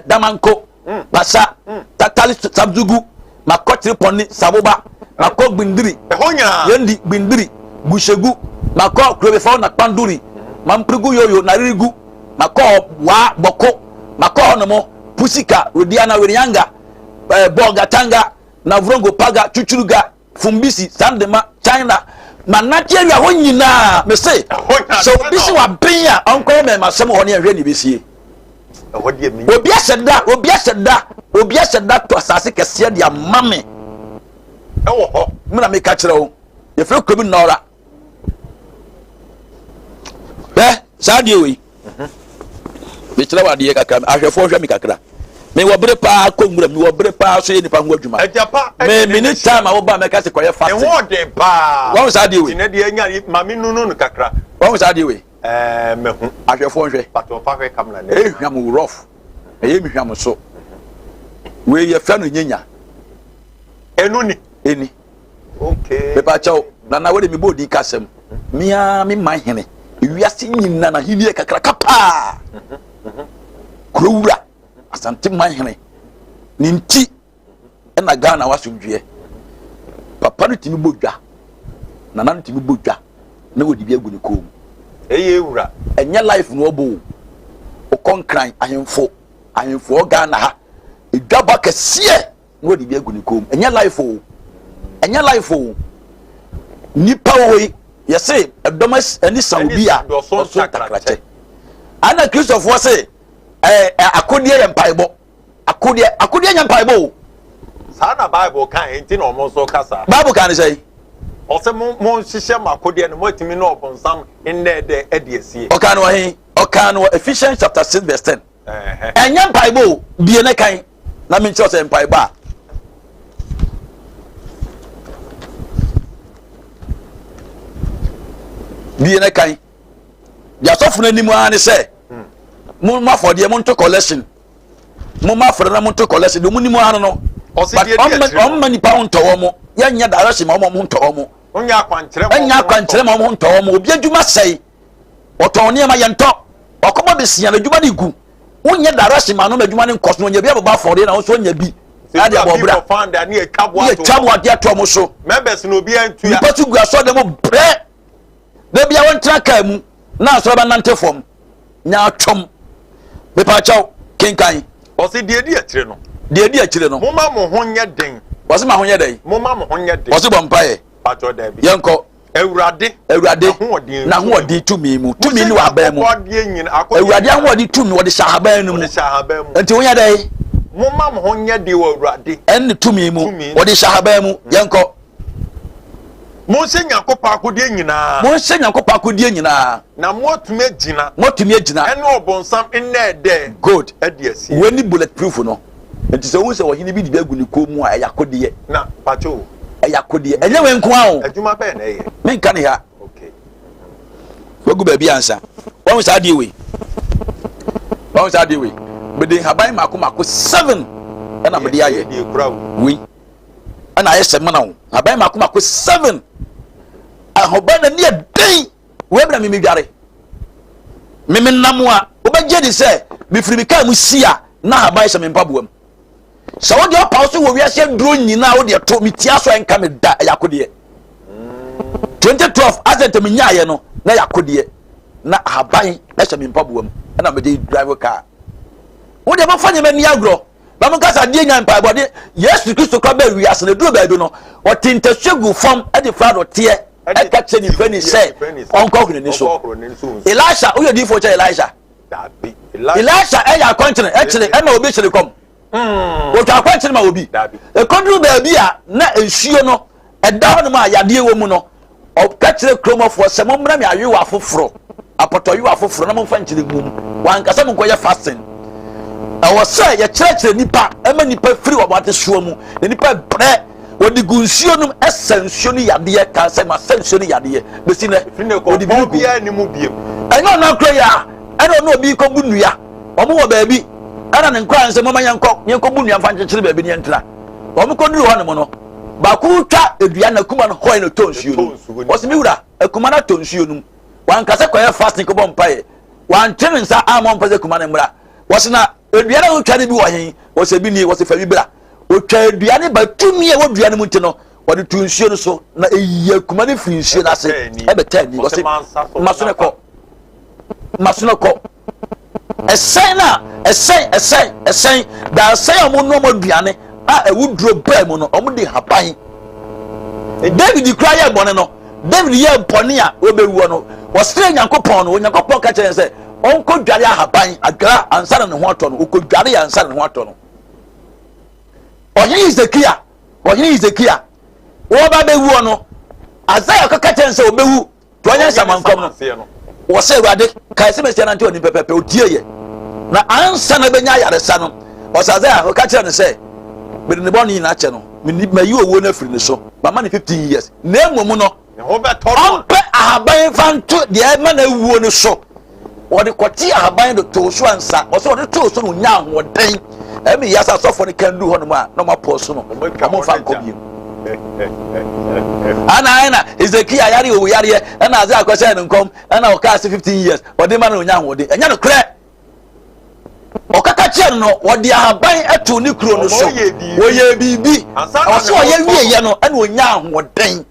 damanko basa tatali sabzugu makotri ponni saboba mako gbindiri yendi gbindiri bushegu mako krobefa na panduri mamprigu yoyo na ririgu mako wa boko mako honomo pusika rodiana werianga boga tanga na vrongo paga chuchuruga fumbisi sandema china manatia ho nyina me say so bisi wa benya onko me masem ho ne ahwe ni besie obi aseda to asase kese dia mame ewo ho me na me ka kire wo ye fere kobi nora saadi we be kire wa de kakra ahwefo hwe me kakra me wo bere pa kongbura me wo bere pa so ye nipa ho adwuma me minute time wo ba me ka se koye fast e wo de pa wo saadi we ne de anya mami nunu kakra wo saadi we mehu ahwefo hwe pato fa hwe kamna ne hwam rough eye mi hwam so we ye fa no nyenya eni okay pepa chao na we de mi bodi kasem mia mi man hene wiase nyina na hini kakra kapa krowura asante man hene ni nti na Ghana wasumdue papa no timi bodwa na no timi bodwa na wodi bi agu ne kom eye wura enya life no obo o konkran ahemfo Ghana ha edwaba kese na wodi bi agu ne kom enya life o nipa wo yese edomas ani saudi a so takrache ana Christopher say akodie ye mpaibo akodie nya mpaibo sa na Bible kan enti na omo so kasa Bible kan say o se mo hihye makodie no matimi na obonsam nne de ediesie o kan no Ephesians chapter 6 verse 10 enya mpaibo bie ne kan na me ncho say mpaibo a bie ne kan ya sofu na nimu ani say mo ma for de mo nto collection mo ma for na mo nto collection do mo nimu ano no on mani pa on towo mo ya nya darashi ma mo nto mo onya akwankyere ma mo nto mo obi adwuma sei oton ne ma ye nto okomo besia na adwuma ne gu onya darashi ma no adwuma ne nkoso onya bi ababa for de na so onya bi ade abobra ne etwabo ade ato mo so members no obi antu ya patu gu aso de mo bre de bia won tra ka mu na so ba nante fom nya atwom be pa chaw kenkan o se de akire no mo ma mo ho nye den o se ma ho nye den mo ma mo ho nye den o se bompae pato da bi yenko Ewurade na hoodi tumi mu tumi ni wa ba mu Ewurade hoodi tumi wo de shahaban mu enti wo nya dai Mama mo honye de wo awurade. En tumi mu. Odi shahaban mu yenko. Mo se Nyankopɔn akodie nyina. Mo se Nyankopɔn akodie nyina. Na mo tumi agina. Mo tumi agina. Ene obonsam enne de. Good. Ade asi. We ni bulletproof no. Enti se wo se wo hini bi di agu ni kom a yakode. Na pacho. Yakode. Enye we nko a o. Adwuma be na ye. Men kan ya. Okay. Wogu ba bi ansa. Won sa de we. Won sa de we. Bede haban mako 7 na me de aye. We. Ana aye se mana wo. Haban mako 7. Ahoban na ne den. We bra me dware. Me namu a obagye di se me firi ka mu sia na haban se me mpaboam. Sa wo de opa so wo wiase duro nyina wo de to me tia so enka me da yakode. 2012 azente me nyaaye no na yakode. Na haban se me mpaboam. Na me de drive car. Wo de ba fanye me ni agro. Ba mo kasa de nya mpa bode Yesu Kristo ka ba wiase na duro ba bi no o tintasugu fam e de fra do te e ka che ni fani say onko hunu ni so. Elisha o yodi fo che Elisha. Elisha e ya continent e chire e na obi chire kom. O twa continent ma obi. E kondru ba bi a na ensuo no e da no ma yade wo mu no o ka chire kromofo se mo mra me ayewa afoforo apotoyewa afoforo na mo fa nchire gum wan kasa mo koye fasting. I was say ya church nipa ema nipa free wabate suo mu ne nipa bre odi gunsuo num esensuo ni yade ka say ma sensuo ni yade be si ne odi bi bia ni mu biem enyo na kro ya eno no obi ko bunua omo wo baabi ana ne nkran se mama yanko bunua fa nkyekere baabi ne entra omo ko duru ho ne mo no ba ku twa edua na kuma no hoi no tonsuo num o se mi wura akuma na tonsuo num wan kase koye fasting ko bom pae wan twene nsa amon pese kuma ne mra wo se na eduane wo twade bi wo hen wo se bi ni wo se fa bi bra wo twa eduane ba tumi e wo duane mu nti no wo de tu nsuo no so na eyi kuma ne fi nsuo na se e be tani wo se masuna ko esen da sen omo no mo duane a e wo duro ba mu no omo de haban David kra ye bone no David ye bone a wo be wo no wo stre Nyankopon no Nyankopon ka kire se onko dware ahaban agra ansana ne ho ato no uko dware ya ansana ne ho ato no oyin Ezekia wo ba be wu no Azaya ka katen se obewu to onye samankom no wo se Awurade kai se mesia nante oni pepepe odie ye na ansana benya yaresa no o se Azaya ka katen ne se be ne boni na che no mayi owo na firi ne so mama ne 15 years na emom no ho be to no pe ahaban fanto de ma na wuo no so wodi kwoti ahaban do to so ansa o so wodi to so no nya ahoden emi yasa sofo ne kan du ho no ma no ma poso no mo fa nkobi ana Ezekia yari o yari na aza akwese ne nkom na o ka 15 years wodi ma no nya ahoden enya no kre o kaka che no wodi ahaban eto ni kuro no so wo ye bibi o so ye wie ye no na o nya ahoden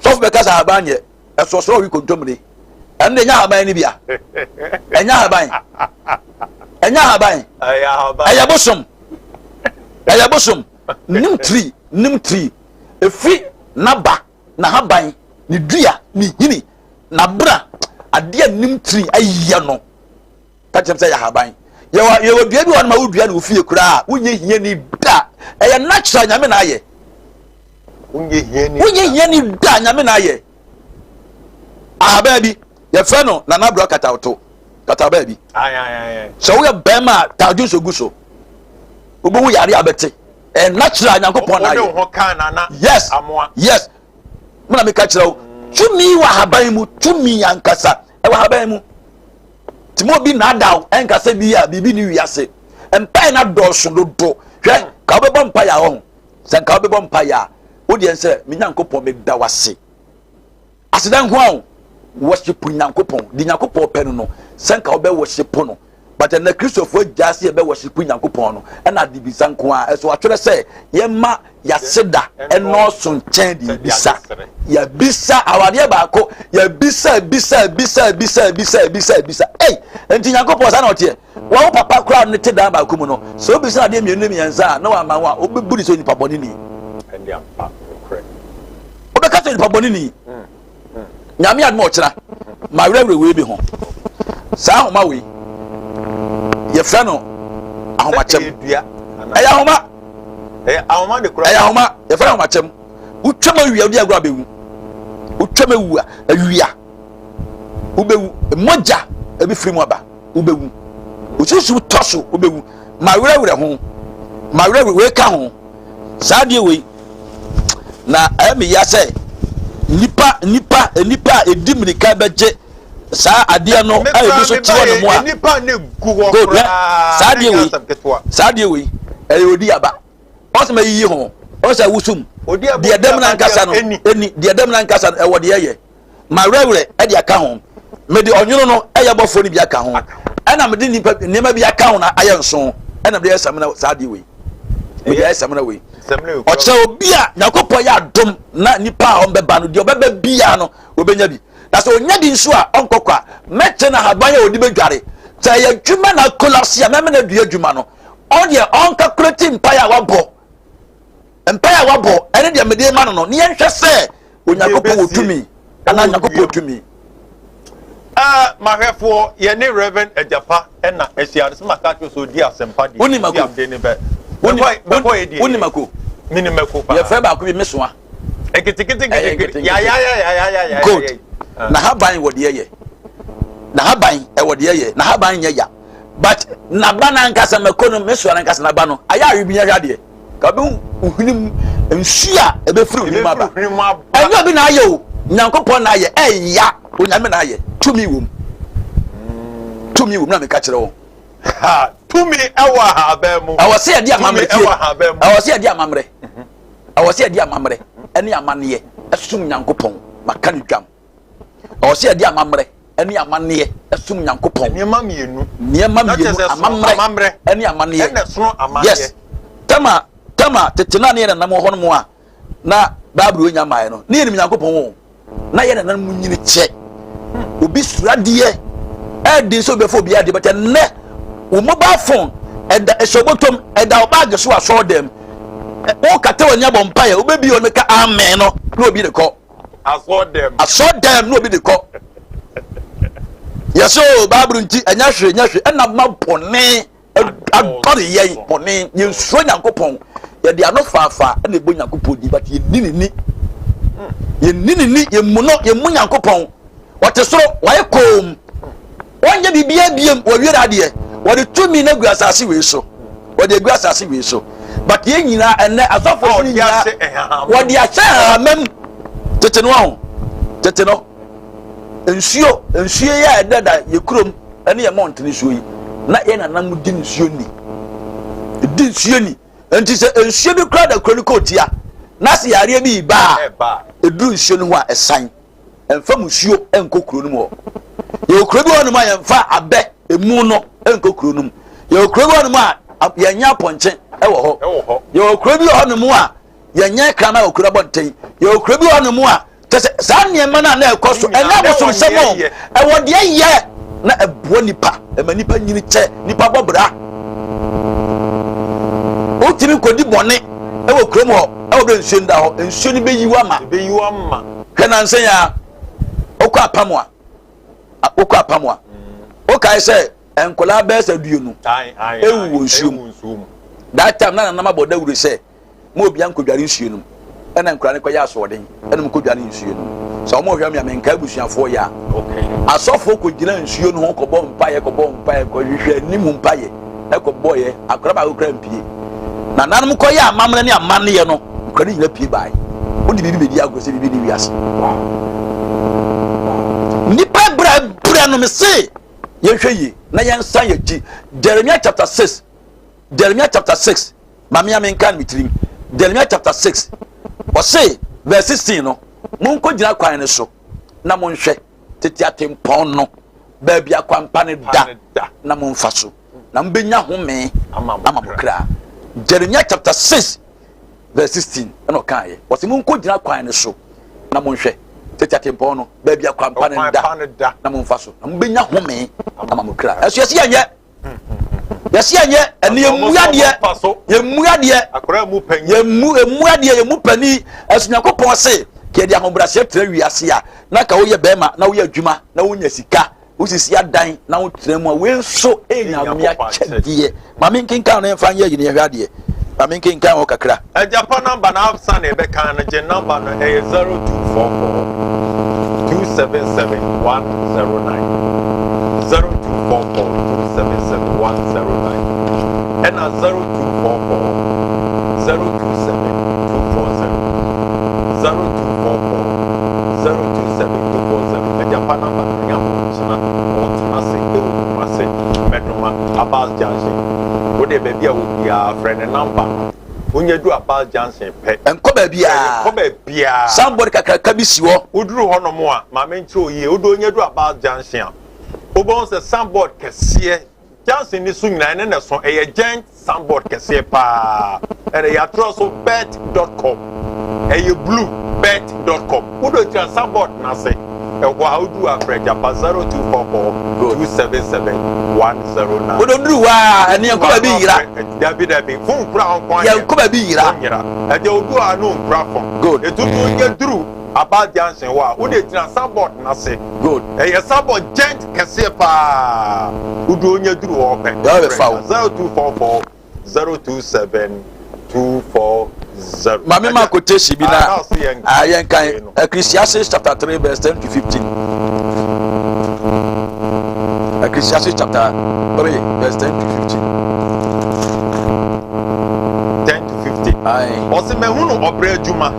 sofo be ka sa ahaban ye eso so wi kontomre ende nya haban ni bia enya haban ayabosom nim tree efi naba na haban ni dua ni hini na bra ade nim tree ayiye no tachem say haban ye wo dua bi won ma wo dua na ofie kura wonye hie ni da eye natural nyame na aye wonye hie ni da nyame na aye ahaban bi ye fe no na na bro kata baby so we bema ta ju so guso obo wo yare abete natural Nyankopon na yes yes muna me ka kire wo tumi wa haban mu tumi yankasa e wa haban mu timo bi na daw enkasa bi ya bibi ni wiase empai na do so dodo hwe ka obebo mpa ya ho se ka obebo mpa ya wo de ense me Nyankopon me da wase asidan ho a worship Nyankopon di Nyankopon penu no senka obe worship no but na Christopher jasi ebe worship Nyankopon no na di bisanko a eso atwere se ye ma ya seda eno so nchen di bisa ya bisa awade ba ko ya bisa enti Nyankopon sa na otie wo papa crowd ne teda ba ko mu no so bisa na de mienu mienza na wa ma wa obebudi so nipa boni ni endi ampa correct obeka so nipa boni ni nyame admo ochira ma wrewre we bi ho saa homa we ye fra no ahomachem Eya ahoma ahoma de kura eya ahoma ye fa ahomachem utwam awia odi agura bewu utwam awua awia ubewu moja ebi firi mu aba ubewu ususu toso ubewu ma werewere ho ma werewere we ka ho saade we na emi ya say nipa edimirika beje sa ade no ayebi so tiwo no mo a nipa ne gu ho kura saade we odi aba osema yiyi ho osa wusum de dem na nkasa no eni de dem na nkasa no ewo de ye ma werewere e de aka ho me de onyono no eye bofo ni bi aka ho ana me de nipa nema bi aka ho na aye nso ana me de samna saade we me de samna we oche obi a yakopɔ ya dom na nipa a ombeba no de obeba bia no obenya bi na so onya di nso a onkokwa mete na haban ya odi bedware ta ya dwuma na collapse ya meme na dua dwuma no on de onka kreti empire wabo ene de mede ma no ne yenhwe se onyakopɔ wotumi ana nyakopɔ wotumi mahefo ye ne Reverend Ejapa na esia de maka to so di asempa di update ne be woni mako mini mako pa ya fe ba ko bi mesoa eketekete ya good na haban wo de ye na haban e wo de ye na haban nya ya but na bana nkasa mako no mesoa na nkasa na ba no aya awi bi nya hwa de ka bi uhunim nsua e be firi uhunim aba enyo bi na aye o nyankopon na aye eya onyame na aye tumi wom na me ka kire wo ha tumi ewa ha ba mu awose ade amamre awose ade amamre awose ade amamre ene amane esum nyankopon maka ne dwam awose ade amamre ene amane esum nyankopon niema mienu amamre ene amane ene sono amane yes tama tetena ne na mo hono mo a na babru onya mai no ne nim nyankopon wo na ye na mu nyini che obi surade e di so before bi ade but ne wo mobile phone eda esobotom eda obag so aso dem o kata wanya bompa ya obebi o meka amen no na obi de ko aso dem na obi de ko yeso babru nti anya hwe na mabone adore yen bone ye nso nyankopon ye de ano faafa na ebo nyankopon di but ye ninini ye mu nyankopon wote soro waye kom wonye bibia biem wo wiera ade wode tumi na gu asase we so but ye nyina enne asofo ni nyina wode acha amam tete no ensuo ya edada ye krom ene ye mount ni suo yi na ye na nam di nsuo ni enti se ensuo bi kra da chronicle tia na se yare bi ba edu nsuo no ho a esan emfa musuo enkokuro no mo ye okuro bi wonu ma ye mfa abe emu no enkokuro no ye okuro bi wonu ma ye nya ponche ewo ho ye okuro bi wonu mu a ye nya krama okuro bonten ye okuro bi wonu mu a tese sa niema na ekoso ena boso semo ewo de ye na ebuo nipa nipa nyini che nipa bobra o timi kodi bone ewo krom ho ewo do nsuo nda ho nsuo ni beyiwa ma kana nsen ya okọ apamwa o kai se enkola be se duonu ewu nsuo that time na na boda wure se mo obi ankodware nsuo no ena enkola ne koya asoden ena mo kodware nsuo no so mo hwa me amenka abusuafo ya asofo ko gina nsuo no ho kɔbɔ mpaye ko hwehwɛ nim mpaye e ko boye akora ba okra mpie na nanom koya amamne ne amane ye no nkora nyina pie bai o di bibi bedi agose bibi di wiase nipa bra no me se ye hweye na ye nsan ye gi Jeremiah chapter 6 mami amenkan mitrim Jeremiah chapter 6 o say verse 16 no mun ko gina kwan ne so na mun hwɛ tete atempɔn no baabi akwampa ne da na mun fa so na mbenya home amamokra Jeremiah chapter 6 verse 16 no kan ye o say mun ko gina kwan ne so na mun hwɛ tete atempɔn no baabi akwampa ne da na mun fa so na mbenya home amamokra eso yesi anye ene yemuade akora mu panyi yemu pani asunyakopon se ke dia hobrase tra wiase a na ka wo ye bema na wo ye adwuma na wo nya sika usisi adan na wotremu a we so enyamia chedie mame nkenkan na emfa ye yine hwade mame nkenkan o kakra Japan number na absa na ebe kan na je number no 0244 277 109 0244 277 109 and 0244 027 0244 Japan number ya mo china o tuna se e o ma se meduma Abas Junction wo de be bia wo bia friend number onye du Abas Junction pe enko ba bia somebody kakaka bi si wo uduru ho no mo a ma me nche oye odo onye du Abas Junction obon se soundboard kese Junction ni so nyina ne so eye giant soundboard kese pa ere ya troso bet.com eye blue bet.com udo tira soundboard na se ewa how do afreja pa 0244 277 109 udo nduru wa ene enko ba bi yira David fun kura on kwan ya enko ba bi yira e de odu anu kura fon good etutu onye duru Abas Junction wa udo tira soundboard na se good eye soundboard giant kese pa udo onye duru o pe 0244 027 240 Mami ma quotation bi na ayen kan Ecclesiastes chapter 3 verse 10 to 15 Ecclesiastes chapter 3 verse 10 to 15 10 to 15 ai osimehunu obrejuma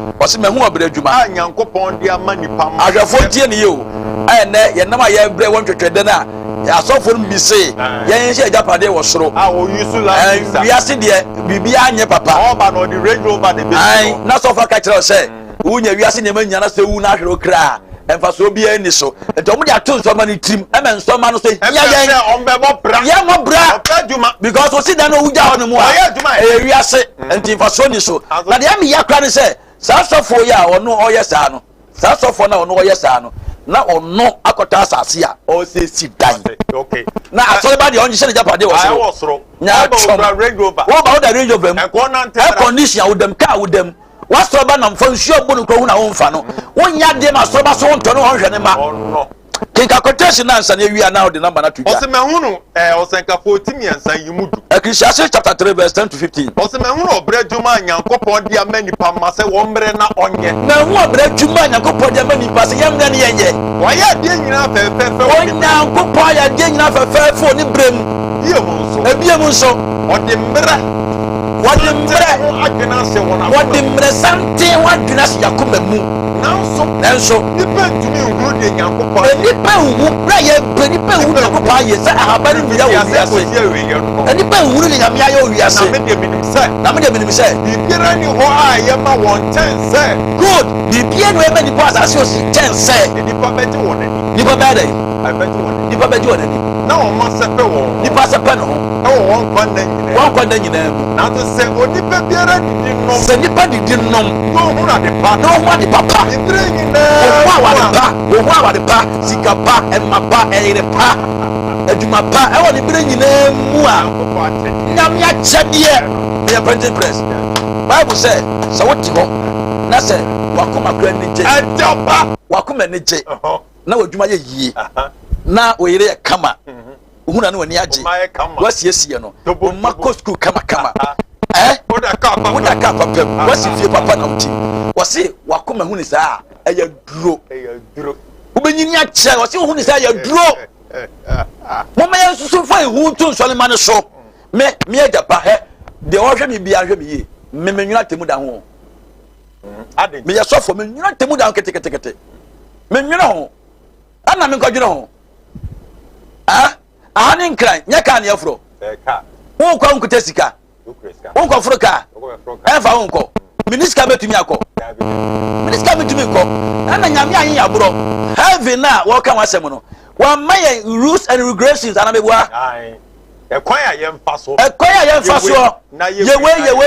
a Nyankopon dia manipa ma ahwefo tie ne yo ai ne ye nam a ye bre won twetwede na asofo no bi se ye nse Japade wo soro a o yusu la wiase de bibia anye papa oba no the Range Rover de be ai na sofa ka kire se wunya wiase ne manya na se wu na ahwero kra emfa so bia ani so ento mo de ato so ma ni trim ema nso ma no so ya ya ombebo bra ya mo bra obrejuma because o si da no wuja ho no mu a wiase enti fa so ni so na de am ya kra ne se sa sofo ya ono oye sa no sa sofo na ono oye sa no na ono akota asase a o se si dan okay na asole ba de onje se Japade wo so I was ro nya Range Rover wo ba wo da Range Rover e ko nan air condition wodam ka wodam wasoroba na mfa nsuo bonu ko hu na wo mfa no wonya de ma soroba so wonto no hwehwe ne ma no kinka quotation na ansa na ewia na de number na to ja osimehunu osenka 14 ansa yimudu Ecclesiastes chapter 3 verse 10 to 15 osimehunu obrejuma Nyankopon dia manipa ma se wo mre na onye na hu obrejuma Nyankopon dia manipa se yemre ne yenye waya de nyina fefefe Nyankopon ya de nyina fefefe ni brem ebiem nso ode mre adwena se wona wode mre sante wadwena se yakoma mu nanso nipa ntumi nguru de Nyankopon nipa wu bra ye nipa wu Nyankopon ye se ahabare mi ya wo wiase nipa wu ni nyame ya wo wiase na me de minim se bibira ni ho a ye ma won tense good bibia no e ma nipa asase o si tense nipa beji wonani nipa bada I bet you wonani nipa beji wonani na o ma sepe wo nipa sepe no won kwanda nyina na to se onipa biara didi nom se nipa didi nom no hu na de pa no hu de papa bibira nyina wo wa de pa sika pa emma pa ere pa adwuma pa e wo de bibira nyina mu a nyam ya chede e printing press Bible say so what ho na say wakoma kra ni je adoba wakoma ni je na wadwuma ye yie na oyire kama uhuna ne wani age wasiesie no mako school kama oda ka papa wasi fie papa na uti wasi wakoma huni saa eya duro ubenyini ache wasi huni saa eya duro mama ya susu fa hu to nsole ma ne so me Japa he de o hwe me bia hwe me yi me menwuna temu da ho ade me ya sofo me menwuna temu da ho kete me nwuna ho ana me nkwadwuna ho ahani nkran nya ka na afro ka wo kwa nkuta sika wo kwa afro ka fa wo nko miniska betumi akọ miniska betumi nko ana nyame ayin yabro heaven na wo ka wasem no wa maye rules and regulations ana mebua ekwan ya yemfa so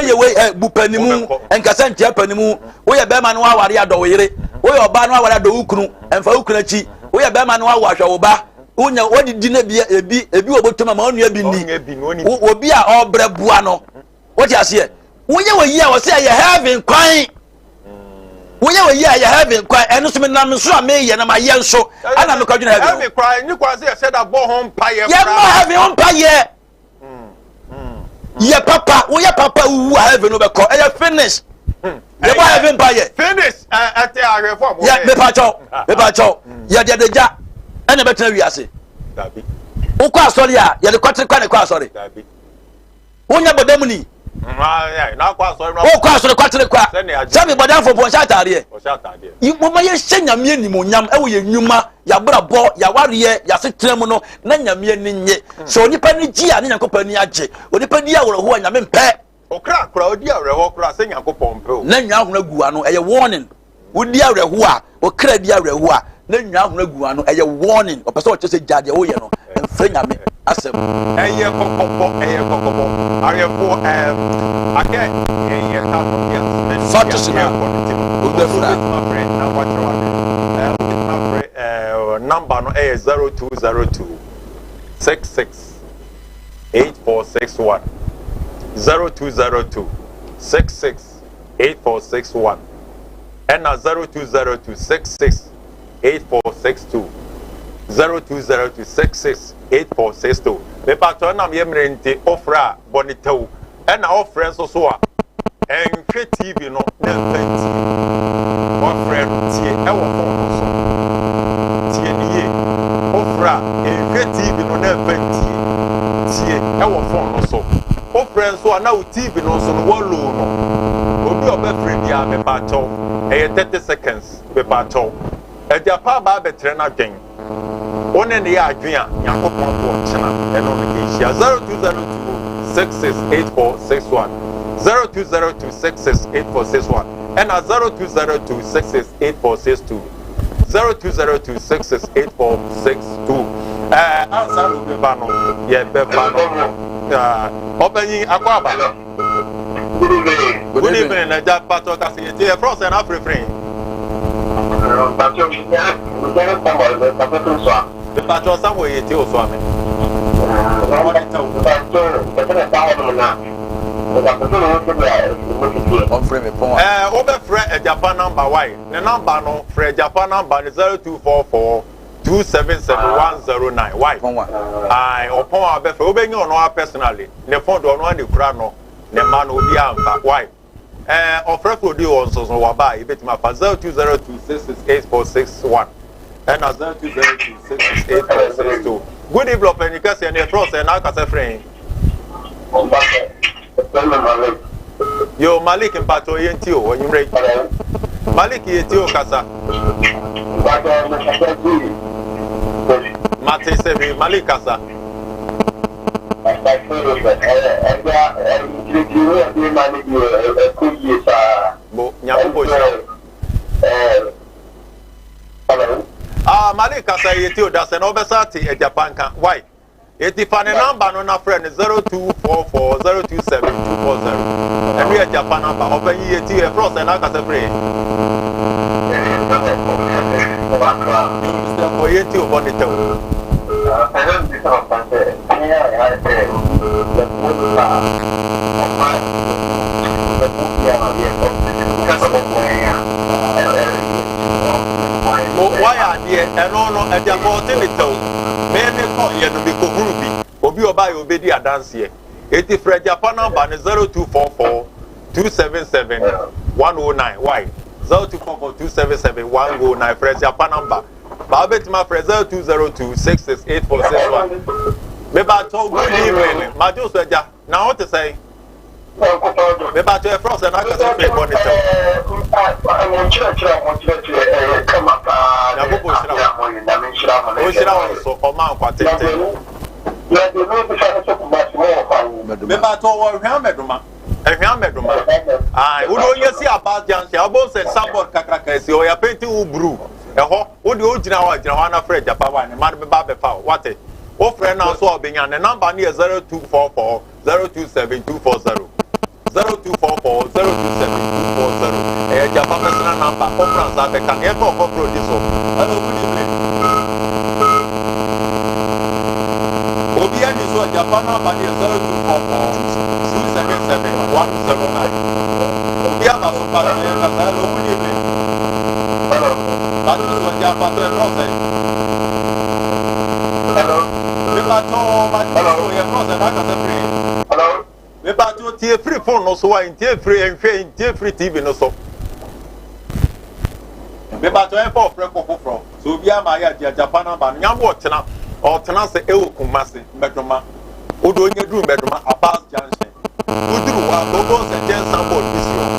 yewe bupanimu enkasa ntia panimu wo ye be ma no aware ado wo yire wo ye oba no aware ado ukunu emfa ukunu achi wo ye be ma no awahwe wo ba unya wodi na ebi obotoma ma onu abi ni obi a obrabua no woti ase ye wo ye wayi a wo se ye heaven kwan we ya heaven kwa eno so me nam so a me ye na ma ye nso ana me kwadwene heaven heaven cry ni kwa say said that bo home pa ye ya ma heaven on pa ye ye papa we ya papa wu heaven no be ko e finish ye bo heaven pa ye finish at arefo mo ye me pa cho ye de deja ene betena wi ase dabi wo kwa asori a ye de kwatre kwa ne kwa asori dabi wonya bodam ni na kwa asori no wo kwa asori kwatre kwa sabe bodam fo pon sha tare o sha tade yi mo ma ye hyanyame animonyam e wo ye nwuma ya brabo ya ware ya setrem no na nyame ni nye so onipa ni gi a ne nyakopa ni age onipa di aworo ho nyame mpe okra kra odi awreho kra se nyankopon pe o na nwa hono gu ano eye warning wodi awreho a okra di awreho a na nwa hono gu ano eye warning opese o chese jade wo ye no mfre nyame asem eye kokopo arefo ake eye ta no yes Fatusina udefra my friend na watch my friend number no 0202 66 8461 0202 66 8461 and 0202 66 8462 0202 66 8462 me pato na me mrente ofra bonitew and ofra so a enhwe TV no na fanti ofra tie e wo fon so tie niye ofra enhwe TV no na fanti tie e wo fon so ofra so na wo TV no so no wo low no obi obefre dia me pato e 30 seconds me pato e dia pa ba betre na dwen one ne ya adwen a yakopon bo chena e no me hia 0202 668461 0202 668461 and 0202 668462 0202 668462 answer will be bano ye be bano openyi akwaba good evening na ja pato kasi ye France and African the pato somewhere ye ti o so ame on frame me pon over friend Japan number why the number no friend Japan number is 0244 277 why I upon our best obey on personally the phone do no the kura no the man obi amfa why offer for the on so waba e bet ma 0202 668461 and 0202 668462 good evening and you can see cross and aka friend yo Malik mpato yenti o when you ready Malik yenti o kasa Mate sebi Malik kasa bo nyapo shira Malik kasa yenti o da se no besa ti e Japan kan why eti fane number no na friend 0244 027 240 and we are Japan number open yeti e cross and aka free Mr. Oyeti o bonito why are there and no and they are bonito me ko ye no be ko huru bi obi oba ye obedi adanse ye eti Fred Japan number 0244 277 109 why 0244 277 109 Fred Japan number ba bet ma Fred 0202 668461 me ba to good evening ma jo so ja na what to say me ba to France na ka say play bonito na bobo shira o so o ma kwatete me ba to wo hwan meduma ehwan meduma ai wo do yesi about janse abo se support kakraka si o ya penti u bru eho wo de o gina wa na Fred Japan wa ne ma be ba be fa what o friend na so obenya ne number ne 0244 027 240 0244 027 240 Japan personal number for France Africa e to for producer hello good evening Obi ani so Japan number ne 0244 277 109 Obi ama so para hello good evening Yeah, but hello. Hello. Me ba to tie free phone no so wa tie free enhwe tie free TV no so. Me ba to e for free kokofro. So obi ama ya dia Japan number nyambo otena. Otena se e okumase medoma. Odo nya duru medoma Abbas Junction. Uduru wa gogo se gen sample this year.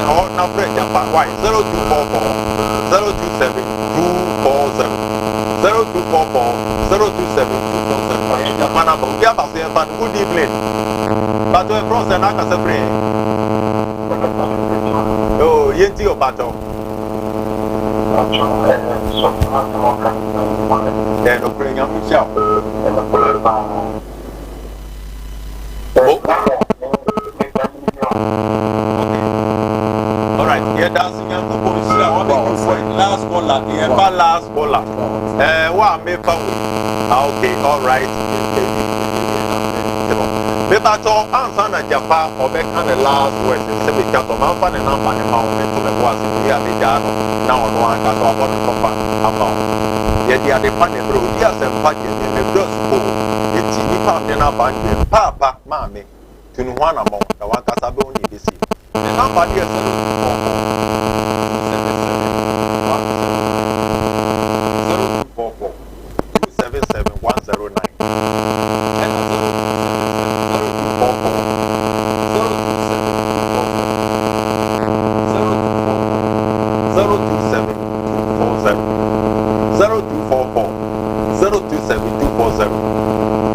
Na na free Japan why 0244 027 247 0244 027 247. Japan number. We have a good evening. But we're cross and I can say, oh, Yenti or Bato. Then the bring up Michelle. All right, yeah, that's the young people. Last baller, yeah, last baller. What may okay, all right. Beba to answer na Japan or back on the last word in Sebica to Malfa and Ampa and Mountain to the was in the Abidano. Now no one can go on the papa about. Yet the other panel bro, yes, and Packet in the first school. It's in the pound in our band, Papa, Mammy, to one among the one Casabo in the sea. And nobody has a little 277 109.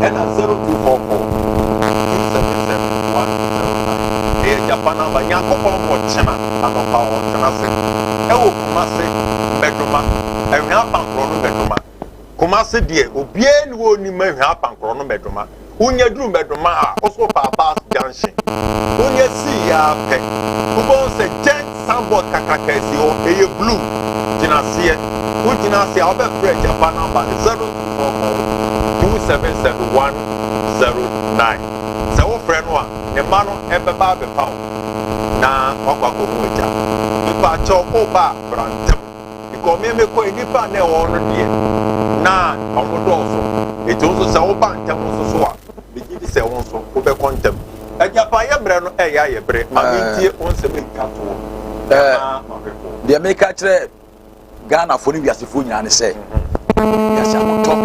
And at 0244 277 109. Japan number Yankopon China and of our Chanase. Ewo Kumase Bedroma, and Yapan Chrono Bedroma. Kumase dear, Obien will ni me Yapan Chrono Bedroma. Unya Drew Bedroma, also Papa's Junction. Unya see ya pet. Who say Jen Sambot Kakakesi or a blue. Dinasia, who Dinasia, I'll be Fred Japan number 0244 277 109. So, friend one, the man ever barber pound. Now, Wako Muja. If I talk over Brantam, because me go in the panel already. Now, I'm also. It also so Bantam also so. Begin to say also over quantum. A Japaya Brano, a break, my dear, once a big cattle. The America Ghana for you as a fool, and say, yes, I'm top.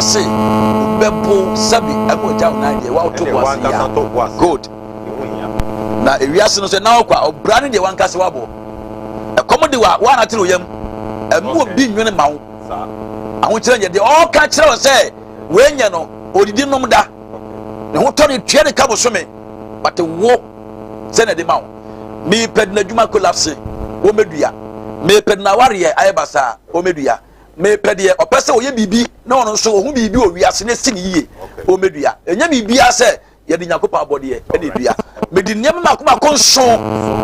Say, Bebo Sabi, I go down 90. Wow, good. Now, if you ask us now, branding the one Casawabo, a comedy one at William, and more being in a mount. I want to tell you, they all catch and say, when you know, or you didn't know that. The whole Tony tried to cover swimming, but the walk send the mount. Me pedna Juma collapse, Omedia, me pedna warrior, Ibasa, Omedia. Me pedie o pese o ye bibi na ono so o hu bibi o wiase na sini yie o medua enya bibi ase ye de nyakopa abode ye e de dua me di nyem makoma konso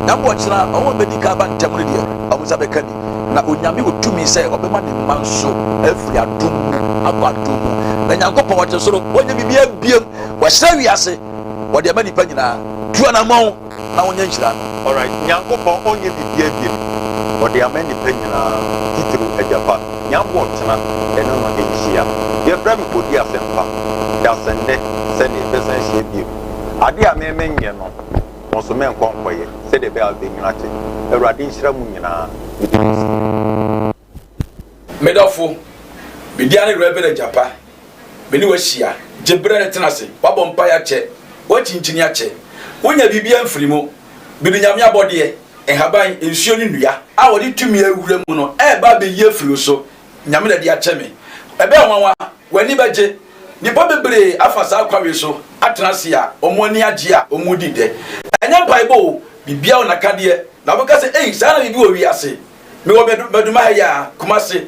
na bo kira o medical ban temre de o musa be kani na onyame otumi se o be ma de manso afri adum abadum na nyakopa wo che soro onye bibi abiem wo hira wiase wo de ma nipa nyina tuo na mon na wonya nhira all right nyakopa onye bibi abiem wo de ama nipa nyina titru ajapa Yambo China, and no Asia. Dear Bram Podia Sempa, that's and send a business you. Adia men, you know, also men conquer, said the bell being united. A radin Shramuna. Medofo, Bidiani Rebel Japa, Benuasia, Jebra Tenase, Babon Payache, watching Chiniache, when you be frimo, Bidiamia body, and Habai in Sionia. I will eat to me a remuno, a baby year flu so. Nyame de ache me ebe wanwa wani baje ni bobebre afasa kwawe so atrase a omoni age a omudi de enya mpaibo bibia onaka de na boka se ei sa na bibi o wi ase me wo meduma ya Kumase